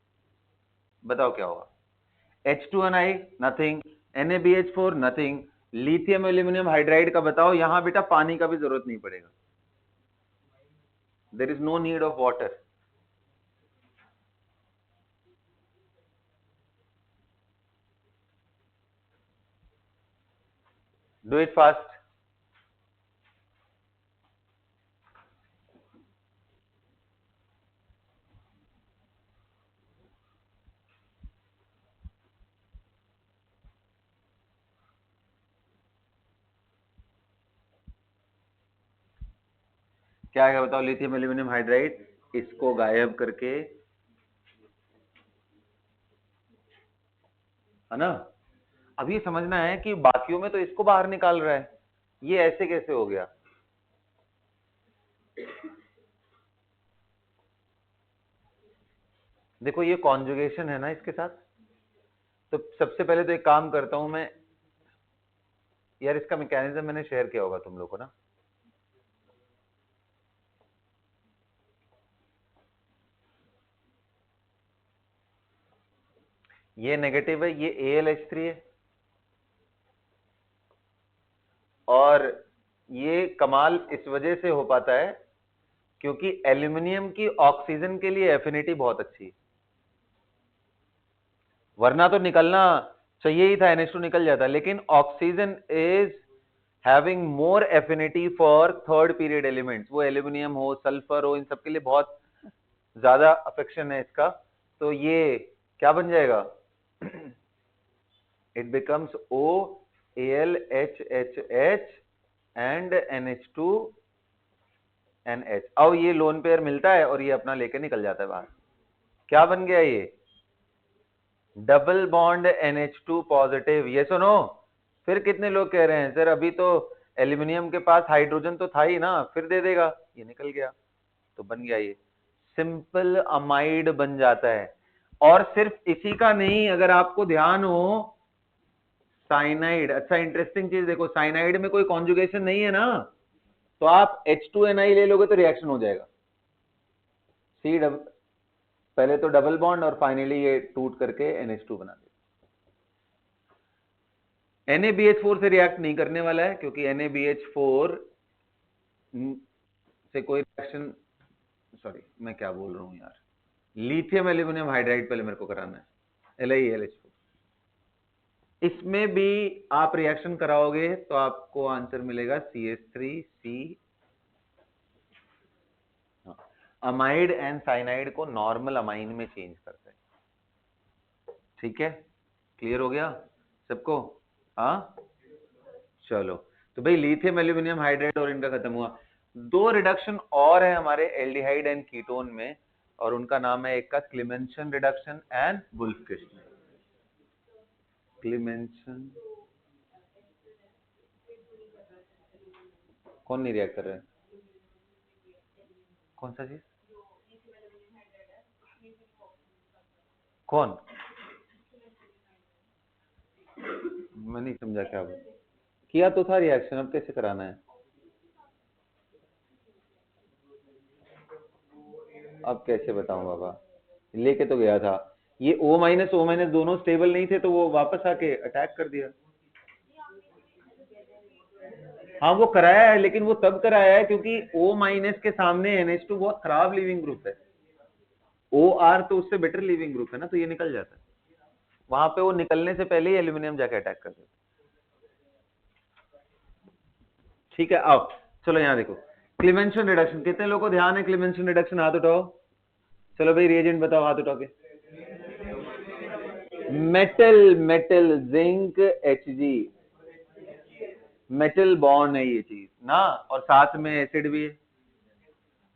बताओ क्या होगा? H2Ni nothing, NaBH4 nothing, lithium aluminium hydride का बताओ। यहां बेटा पानी का भी जरूरत नहीं पड़ेगा, there is no need of water. Do it fast. क्या है बताओ? लिथियम एल्यूमिनियम हाइड्राइड, इसको गायब करके, है ना? अब ये समझना है कि बाकियों में तो इसको बाहर निकाल रहा है, ये ऐसे कैसे हो गया? देखो ये कॉन्जुगेशन है ना इसके साथ, तो सबसे पहले तो एक काम करता हूं मैं, यार इसका मैकेनिज्म मैंने शेयर किया होगा तुम लोग को ना। ये नेगेटिव है, ये AlH3 है, और ये कमाल इस वजह से हो पाता है क्योंकि एल्यूमिनियम की ऑक्सीजन के लिए एफिनिटी बहुत अच्छी है, वरना तो निकलना चाहिए ही था, NH2 निकल जाता, लेकिन oxygen is having more affinity for third period elements, वो एल्यूमिनियम हो, सल्फर हो, इन सब के लिए बहुत ज्यादा अफेक्शन है इसका। तो ये क्या बन जाएगा, it becomes OAlHHH and NH2NH। अब ये लोन पेयर मिलता है और ये अपना लेके निकल जाता है बाहर। क्या बन गया ये, डबल बॉन्ड NH2 पॉजिटिव, ये सुनो। फिर कितने लोग कह रहे हैं सर अभी तो एल्यूमिनियम के पास हाइड्रोजन तो था ही ना, फिर दे देगा, ये निकल गया, तो बन गया ये सिंपल अमाइड बन जाता है। और सिर्फ इसी का नहीं, अगर आपको ध्यान हो साइनाइड, अच्छा इंटरेस्टिंग चीज देखो, साइनाइड में कोई कॉन्जुगेशन नहीं है ना, तो आप H2Ni ले लोगे तो रिएक्शन हो जाएगा, सी पहले तो डबल बॉन्ड और फाइनली ये टूट करके NH2 बना देगा। NaBH4 से रिएक्ट नहीं करने वाला है क्योंकि NaBH4 से कोई रिएक्शन, सॉरी मैं क्या बोल रहा हूं यार, लिथियम एल्यूमिनियम हाइड्राइड पहले मेरे को कराना है, LiAlH4। इसमें भी आप रिएक्शन कराओगे तो आपको आंसर मिलेगा CH3C। अमाइड एंड साइनाइड को नॉर्मल अमाइन में चेंज करते हैं, ठीक है, क्लियर हो गया सबको? हाँ चलो, तो भाई लिथियम एल्यूमिनियम हाइड्राइड और इनका खत्म हुआ। दो रिडक्शन और है हमारे एल्डिहाइड एंड कीटोन में, और उनका नाम है, एक का क्लीमेंशन रिडक्शन एंड वुल्फ-किस्टनर। क्लीमेंशन, कौन नहीं रिएक्ट कर रहे हैं, कौन सा चीज, कौन, मैं नहीं समझा क्या बोल, किया तो था रिएक्शन, अब कैसे कराना है, अब कैसे बताऊं बाबा, लेके तो गया था, ये O- दोनों स्टेबल नहीं थे तो वो वापस आके अटैक कर दिया। हाँ वो कराया है, लेकिन वो तब कराया है क्योंकि O- के सामने NH2 बहुत खराब लीविंग ग्रुप है, OR तो उससे बेटर लीविंग ग्रुप है ना, तो ये निकल जाता है, वहां पे वो निकलने से पहले ही एल्यूमिनियम जाके अटैक कर देता है। ठीक है, अब चलो यहां देखो, क्लीमेंशन रिडक्शन, कितने लोगों को ध्यान है क्लीमेंशन रिडक्शन, हाथ उठाओ, चलो भाई रिएजेंट बताओ हाथ उठा के। Metal, metal zinc Hg, metal bond है ये चीज ना, और साथ में एसिड भी है।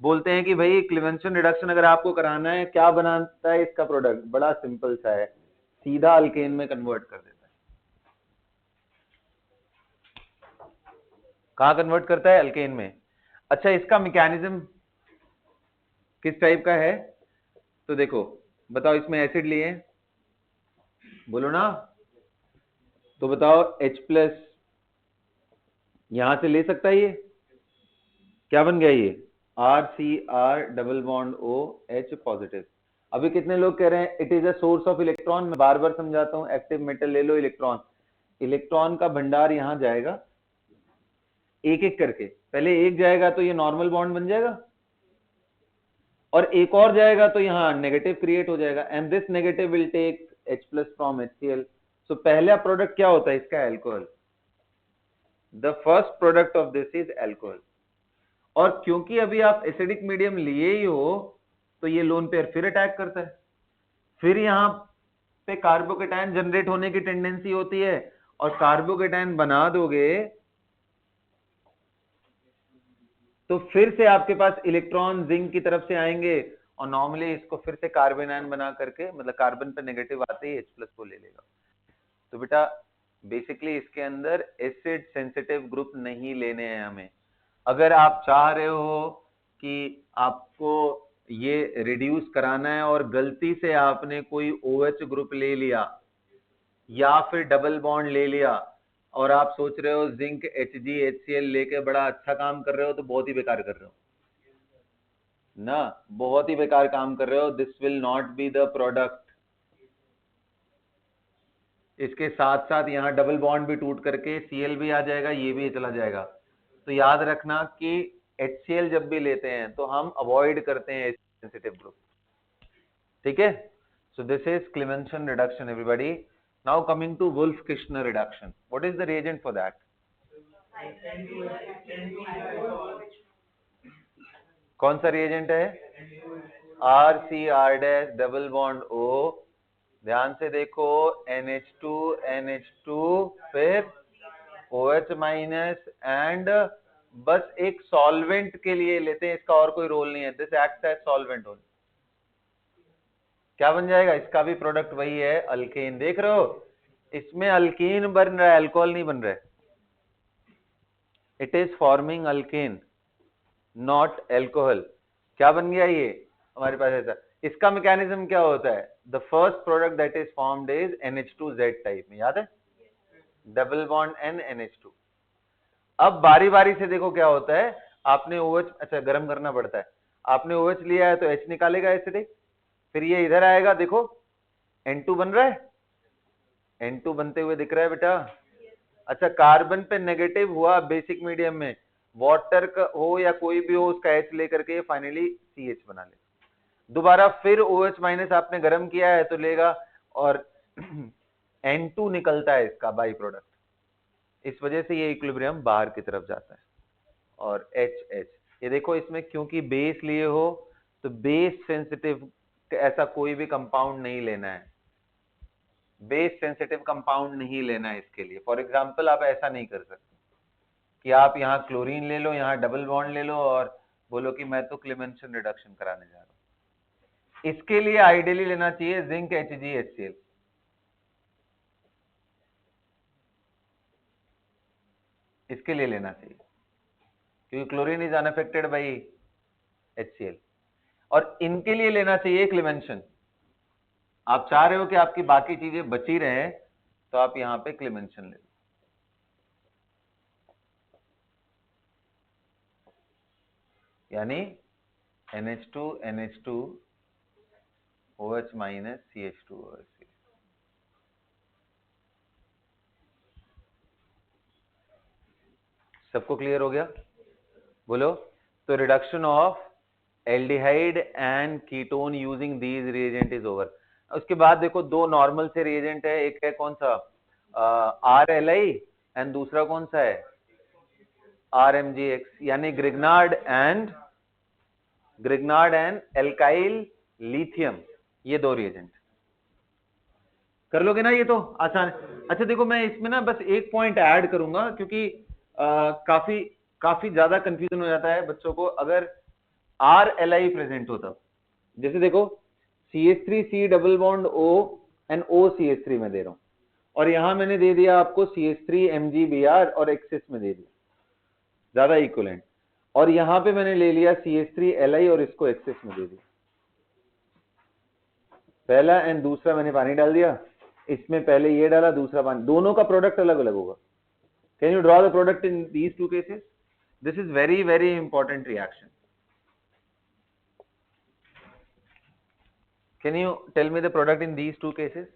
बोलते हैं कि भाई क्लीमेंशन रिडक्शन अगर आपको कराना है, क्या बनाता है इसका प्रोडक्ट, बड़ा सिंपल सा है, सीधा अल्केन में कन्वर्ट कर देता है। कहां कन्वर्ट करता है, अल्केन में। अच्छा इसका मैकेनिज्म किस टाइप का है, तो देखो बताओ, इसमें एसिड लिए, बोलो ना, तो बताओ H+ यहां से ले सकता है, ये क्या बन गया, ये RCr double bond OH positive. अभी कितने लोग कह रहे हैं it is a source of electron, मैं बार बार समझाता हूं, एक्टिव मेटल ले लो, इलेक्ट्रॉन, इलेक्ट्रॉन का भंडार यहां जाएगा एक एक करके, पहले एक जाएगा तो ये नॉर्मल बॉन्ड बन जाएगा, और एक और जाएगा तो यहाँ नेगेटिव क्रिएट हो जाएगा, and this negative will take H+ from HCl। So पहला प्रोडक्ट क्या होता है इसका, alcohol, the first product of this is alcohol. और क्योंकि अभी आप एसिडिक मीडियम लिए ही हो, तो ये लोन पेयर फिर अटैक करता है, फिर यहां पे कार्बोकेटायन जनरेट होने की टेंडेंसी होती है, और कार्बोकेटायन बना दोगे तो फिर से आपके पास इलेक्ट्रॉन जिंक की तरफ से आएंगे, और नॉर्मली इसको फिर से कार्बन आयन बना करके, मतलब कार्बन पे नेगेटिव आते ही H+ को ले लेगा। तो बेटा बेसिकली इसके अंदर एसिड सेंसिटिव ग्रुप नहीं लेने हैं हमें। अगर आप चाह रहे हो कि आपको ये रिड्यूस कराना है और गलती से आपने कोई OH ग्रुप ले लिया या फिर डबल बॉन्ड ले लिया, और आप सोच रहे हो जिंक HgHCl लेके बड़ा अच्छा काम कर रहे हो, तो बहुत ही बेकार कर रहे हो ना, बहुत ही बेकार काम कर रहे हो। This will not be the product. इसके साथ साथ यहाँ डबल बॉन्ड भी टूट करके Cl भी आ जाएगा, ये भी चला जाएगा। तो याद रखना कि HCl जब भी लेते हैं तो हम अवॉइड करते हैं सेंसिटिव ग्रुप, ठीक है। So this is Clemmensen reduction everybody. Now coming to Wolff Kishner reduction, what is the reagent for that? कौन सा रिएजेंट है? RCr dash double bond O, ध्यान से देखो, NH2 NH2 फिर OH माइनस, एंड बस एक सॉल्वेंट के लिए लेते हैं, इसका और कोई रोल नहीं है। This acts as solvent only. क्या बन जाएगा? इसका भी प्रोडक्ट वही है, अल्केन। देख रहे हो, इसमें अल्केन बन रहा है, अल्कोहल नहीं बन रहा है। It is forming alkane not alcohol. क्या बन गया ये हमारे पास ऐसा? इसका मैकेनिज्म क्या होता है? The first product that is formed is NH2Z type में, याद है? Double bond N NH2। अब बारी बारी से देखो क्या होता है, आपने OH, अच्छा गर्म करना पड़ता है, आपने OH लिया है तो H निकालेगा एसिडिक, फिर ये इधर आएगा, देखो N2 बन रहा है, N2 बनते हुए दिख रहा है बेटा। अच्छा, कार्बन पे नेगेटिव हुआ बेसिक मीडियम में, वाटर का हो या कोई भी हो, उसका H लेकर के फाइनली CH बना ले। दोबारा फिर OH माइनस आपने गर्म किया है तो लेगा, और N2 निकलता है इसका बाई प्रोडक्ट। इस वजह से ये इक्विलिब्रियम बाहर की तरफ जाता है। और HH, ये देखो इसमें क्योंकि बेस लिए हो तो बेस सेंसिटिव ऐसा कोई भी कंपाउंड नहीं लेना है, बेस सेंसिटिव कंपाउंड नहीं लेना है इसके लिए। फॉर एग्जांपल आप ऐसा नहीं कर सकते कि आप यहाँ क्लोरीन ले लो, यहाँ डबल बॉन्ड ले लो और बोलो कि मैं तो क्लेमेंसन रिडक्शन कराने जा रहा हूं। इसके लिए आइडियली लेना चाहिए जिंक HgHCl। इसके लिए लेना चाहिए क्योंकि chlorine is unaffected by HCl, और इनके लिए लेना चाहिए क्लेमेंसन। आप चाह रहे हो कि आपकी बाकी चीजें बची रहे, तो आप यहां पे क्लेमेंसन ले लो। यानी NH2 NH2 OH minus CH2OH। सबको क्लियर हो गया? बोलो। तो reduction of aldehyde and ketone using these reagent is over. उसके बाद देखो दो नॉर्मल से रिएजेंट है, एक है कौन सा? RLI, एंड दूसरा कौन सा है? RMGX, यानी ग्रिग्नार्ड एंड एल्काइल लिथियम, ये दो रिएजेंट। कर लोगे ना ये तो आसान। अच्छा देखो, मैं इसमें ना बस एक पॉइंट ऐड करूंगा, क्योंकि काफी काफी ज्यादा कंफ्यूजन हो जाता है बच्चों को अगर RLI प्रेजेंट हो तब। जैसे देखो, CH3C double bond O and OCH3 में दे रहा हूं, और यहां मैंने दे दिया आपको CH3MgBr और एक्सिस में दे दिया, ज्यादा इक्वलेंट। और यहां पे मैंने ले लिया CH3Li और इसको एक्सिस में दे दिया। पहला एंड दूसरा मैंने पानी डाल दिया, इसमें पहले ये डाला, दूसरा पानी, दोनों का प्रोडक्ट अलग अलग होगा। Can you draw the product in these two cases? This is very very important reaction. Can you tell me the product in these two cases?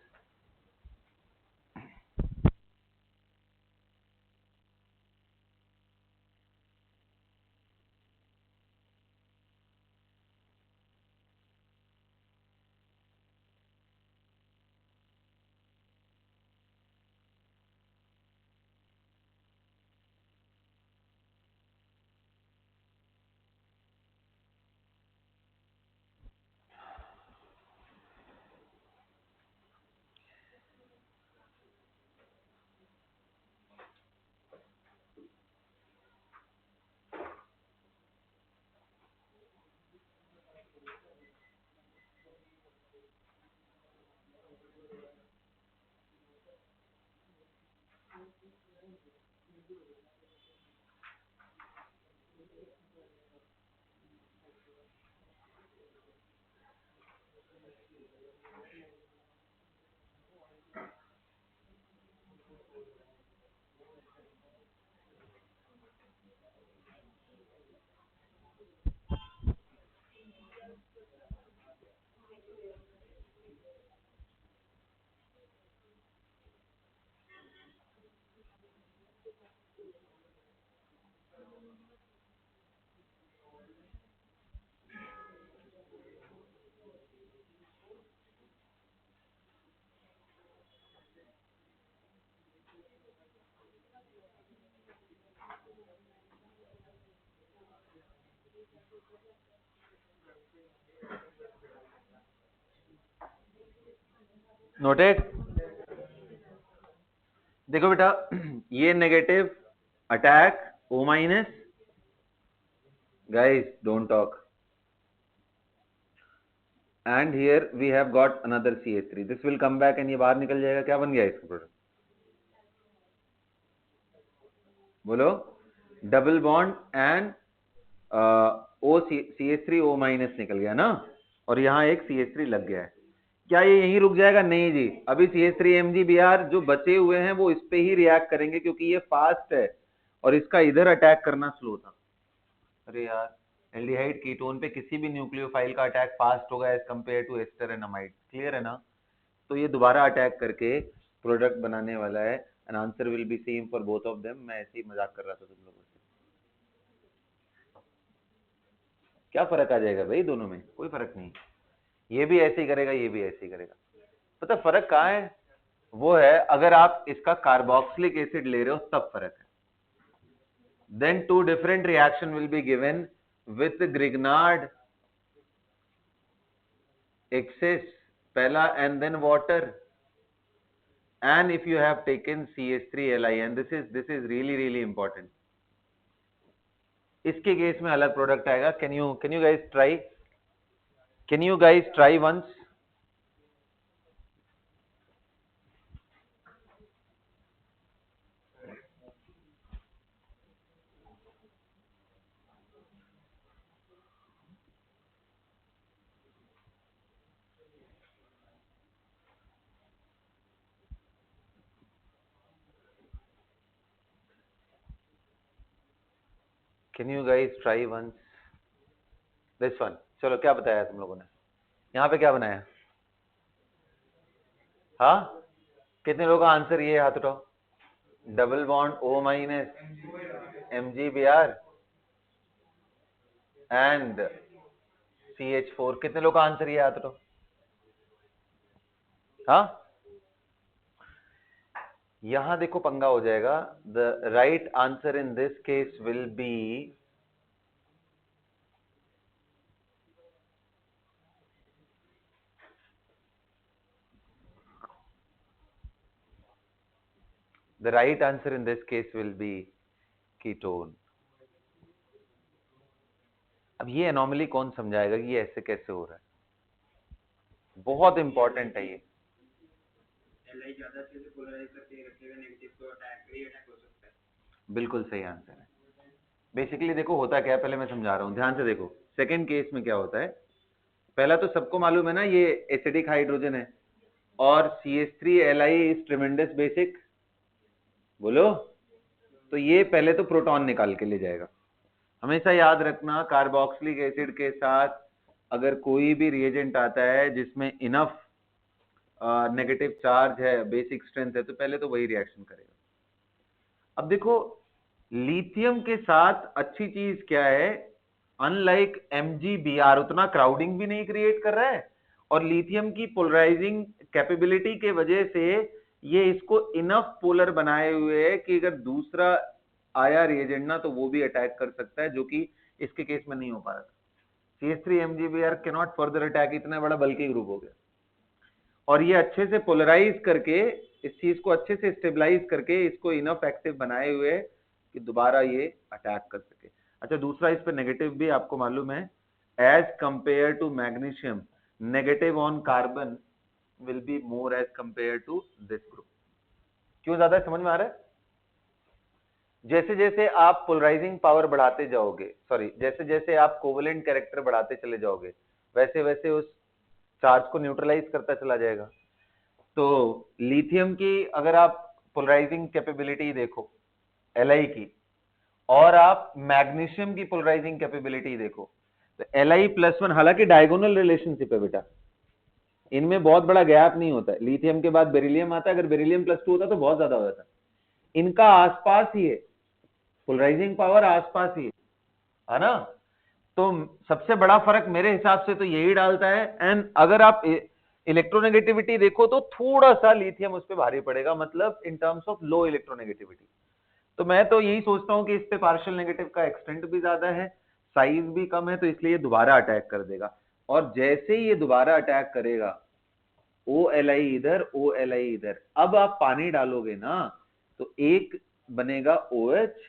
Noted. देखो बेटा, ये negative attack O minus, guys don't talk, and here we have got another CH3, this will come back and ये बाहर निकल जाएगा। क्या बन गया इसका प्रोडक्ट? बोलो, double bond and O CH3 O minus निकल गया ना, और यहाँ एक CH3 लग गया है। क्या ये यहीं रुक जाएगा? नहीं जी, अभी CH3 MgBr जो बचे हुए हैं वो इस पे ही रिएक्ट करेंगे, क्योंकि ये फास्ट है और इसका इधर अटैक करना स्लो था। अरे यार, एल्डिहाइड कीटोन पे किसी भी न्यूक्लियोफाइल का अटैक फास्ट होगा as compare to ester and amide, clear है ना? तो ये दोबारा अटैक करके प्रोडक्ट बनाने वाला है, and answer will be same for both of them. मैं ऐसे ही मजाक कर रहा था तुम लोगों से। क्या फर्क आ जाएगा भाई दोनों में? कोई फर्क नहीं, ये भी ऐसे ही करेगा, ये भी ऐसे ही करेगा। पता फर्क कहाँ है? वो है अगर आप इसका कार्बोक्सिलिक एसिड ले रहे हो तब फर्क है। Then two different reaction will be given with Grignard excess पहला and then water, and if you have taken CH3Li, and this is really important, इसके केस में अलग प्रोडक्ट आएगा। can you guys try once? Can you guys try once this one? चलो, क्या बताया तुम लोगों ने? यहाँ पे क्या बनाया? हाँ, कितने लोगों का आंसर ये हाथ उठाओ। Double bond O minus MgBr and CH4, कितने लोगों का आंसर ये हाथ उठाओ। हाँ, यहां देखो पंगा हो जाएगा। The right answer in this case will be ketone. अब ये एनॉमली कौन समझाएगा कि ये ऐसे कैसे हो रहा है? बहुत इंपॉर्टेंट है ये। बिल्कुल सही आंसर है। बेसिकली देखो होता क्या है, पहले मैं समझा रहा हूं, ध्यान से देखो। सेकंड केस में क्या होता है, पहला तो सबको मालूम है ना, ये एसिडिक हाइड्रोजन है और CH3Li इज ट्रेमेंडस बेसिक, बोलो। तो ये पहले तो प्रोटॉन निकाल के ले जाएगा। हमेशा याद रखना, कार्बोक्सिलिक एसिड के साथ अगर कोई भी रिएजेंट आता है जिसमें इनफ नेगेटिव चार्ज है, बेसिक स्ट्रेंथ है, तो पहले तो वही रिएक्शन करेगा। अब देखो, लिथियम के साथ अच्छी चीज क्या है, अनलाइक MgBr उतना क्राउडिंग भी नहीं क्रिएट कर रहा है, और लिथियम की पोलराइजिंग कैपेबिलिटी के वजह से ये इसको इनफ पोलर बनाए हुए है कि अगर दूसरा आया रिएजेंट ना तो वो भी अटैक कर सकता है, जो कि इसके केस में नहीं हो पा रहा था। CH3 MgBr can not further attack, इतना बड़ा बल्कि ग्रुप हो गया, और ये अच्छे से पोलराइज करके इस चीज को अच्छे से स्टेबलाइज करके इसको इनफ एक्टिव बनाए हुए कि दोबारा ये अटैक कर सके। अच्छा, दूसरा इस पे नेगेटिव भी आपको मालूम है, as compare to magnesium negative on carbon will be more as compare to this group. क्यों ज्यादा समझ में आ रहा है? जैसे जैसे आप पोलराइजिंग पावर बढ़ाते जाओगे, सॉरी, जैसे जैसे आप कोवेलेंट कैरेक्टर बढ़ाते चले जाओगे, वैसे वैसे उस चार्ज को न्यूट्रलाइज करता चला जाएगा। तो लिथियम की अगर आप पोलराइजिंग कैपेबिलिटी देखो Li की, और आप मैग्नीशियम की पोलराइजिंग कैपेबिलिटी देखो, तो Li+1, हालांकि डायगोनल रिलेशनशिप है बेटा, इनमें बहुत बड़ा गैप नहीं होता है। लिथियम के बाद बेरिलियम आता है, अगर बेरिलियम +2 होता तो बहुत ज्यादा हो जाता। इनका आसपास ही है, पोलराइजिंग पावर आसपास ही है ना। तो सबसे बड़ा फर्क मेरे हिसाब से तो यही डालता है। एंड अगर आप इलेक्ट्रोनेगेटिविटी देखो तो थोड़ा सा लिथियम उस पर भारी पड़ेगा, मतलब in terms of low electronegativity. तो मैं तो यही सोचता हूं कि इस पे पार्शियल नेगेटिव का एक्सटेंट भी ज्यादा है, साइज भी कम है तो इसलिए ये दोबारा अटैक कर देगा, और जैसे ही ये दोबारा अटैक करेगा OLi इधर OLi इधर, अब आप पानी डालोगे ना तो एक बनेगा OH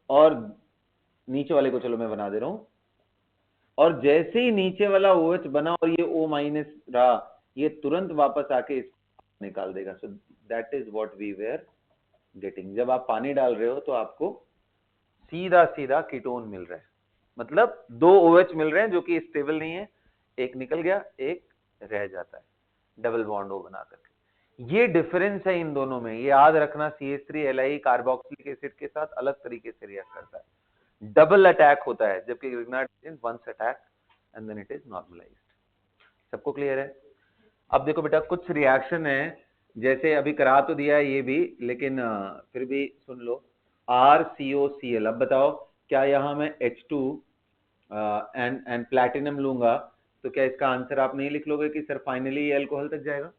और नीचे वाले को चलो मैं बना दे रहा हूं, और जैसे ही नीचे वाला OH बना और ये O माइनस रहा, ये तुरंत वापस आके इसको निकाल देगा। So that is what we were getting. जब आप पानी डाल रहे हो तो आपको सीधा सीधा कीटोन मिल रहा है, मतलब 2 OH मिल रहे हैं जो कि स्टेबल नहीं है, एक निकल गया एक रह जाता है डबल बॉन्ड O बना करके। ये डिफरेंस है इन दोनों में, ये याद रखना। CH3Li कार्बोक्सिलिक एसिड के साथ अलग तरीके से रिएक्ट करता है, डबल अटैक होता है, जबकि Grignard once attack and then it is normalised. सबको क्लियर है? अब देखो बेटा कुछ रिएक्शन है, जैसे अभी करा तो दिया है ये भी, लेकिन फिर भी सुन लो। RCOCl, अब बताओ क्या यहां मैं H2 एंड प्लैटिनम लूंगा तो क्या इसका आंसर आप नहीं लिख लोगे कि सर फाइनली ये अल्कोहल तक जाएगा?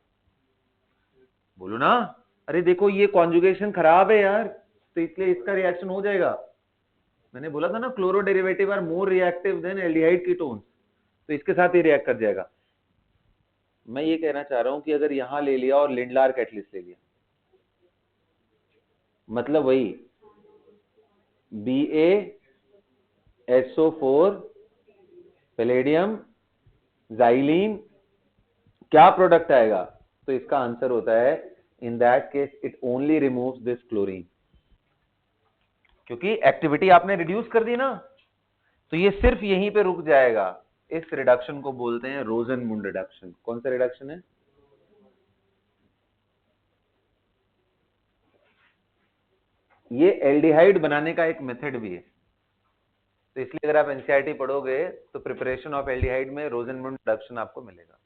बोलो ना। अरे देखो ये कॉन्जुगेशन खराब है यार, तो इसलिए इसका रिएक्शन हो जाएगा। मैंने बोला था ना chloro derivative are more reactive than aldehyde ketones, तो इसके साथ ही रिएक्ट कर जाएगा। मैं ये कहना चाह रहा हूं कि अगर यहां ले लिया और लिंडलार कैटलिस्ट ले लिया, मतलब वही BaSO4 पैलेडियम जाइलीन, क्या प्रोडक्ट आएगा? तो इसका आंसर होता है in that case it only removes this chlorine, क्योंकि एक्टिविटी आपने रिड्यूस कर दी ना, तो ये सिर्फ यहीं पे रुक जाएगा। इस रिडक्शन को बोलते हैं रोजनमुंड रिडक्शन। कौन सा रिडक्शन है? ये एल्डिहाइड बनाने का एक मेथड भी है, तो इसलिए अगर आप एनसीईआरटी पढ़ोगे तो प्रिपरेशन ऑफ एल्डिहाइड में रोजनमुंड रिडक्शन आपको मिलेगा।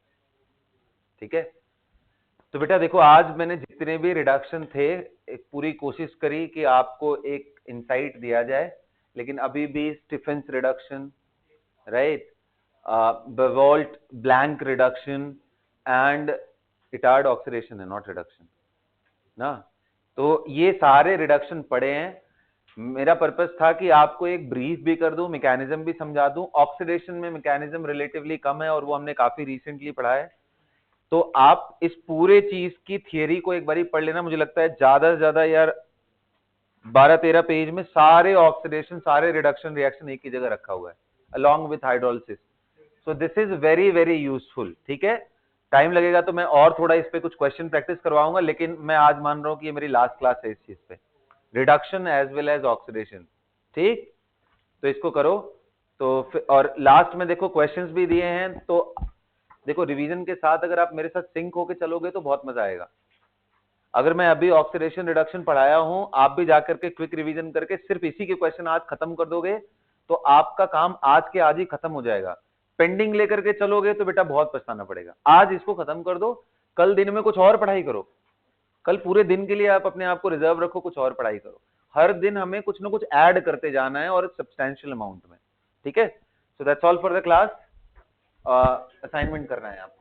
ठीक है, तो बेटा देखो आज मैंने जितने भी रिडक्शन थे एक पूरी कोशिश करी कि आपको एक इंसाइट दिया जाए, लेकिन अभी भी Stephen's reduction, right, Bouveault Blanc reduction and Etard oxidation है, नॉट रिडक्शन ना। तो ये सारे रिडक्शन पड़े हैं। मेरा पर्पस था कि आपको एक ब्रीफ भी कर दूं, मैकेनिज्म भी समझा दूं। ऑक्सीडेशन में मैकेनिज्म रिलेटिवली कम है और वो हमने काफी रिसेंटली पढ़ा है, तो आप इस पूरे चीज की थियरी को एक बारी पढ़ लेना। मुझे लगता है ज्यादा से ज्यादा यार 12-13 पेज में सारे ऑक्सीडेशन सारे रिडक्शन रिएक्शन एक ही जगह रखा हुआ है along with hydrolysis. So this is very very useful. ठीक है, टाइम लगेगा तो मैं और थोड़ा इस पे कुछ क्वेश्चन प्रैक्टिस करवाऊंगा, लेकिन मैं आज मान रहा हूं कि ये मेरी लास्ट क्लास है इस चीज पे, reduction as well as oxidation. ठीक, तो इसको करो। तो और लास्ट में देखो क्वेश्चंस भी दिए हैं, तो देखो रिवीजन के साथ अगर आप मेरे साथ सिंक होके चलोगे तो बहुत मजा आएगा। अगर मैं अभी ऑक्सीडेशन रिडक्शन पढ़ाया हूं, आप भी जाकर के क्विक रिवीजन करके सिर्फ इसी के क्वेश्चन आज खत्म कर दोगे तो आपका काम आज के आज ही खत्म हो जाएगा। पेंडिंग लेकर के चलोगे तो बेटा बहुत पछताना पड़ेगा। आज इसको खत्म कर दो, कल दिन में कुछ और पढ़ाई करो, कल पूरे दिन के लिए आप अपने आप को रिजर्व रखो, कुछ और पढ़ाई करो। हर दिन हमें कुछ ना कुछ ऐड करते जाना है और सब्सटैंशियल अमाउंट में। ठीक है, so that's all for the class. Assignment करना है आपको।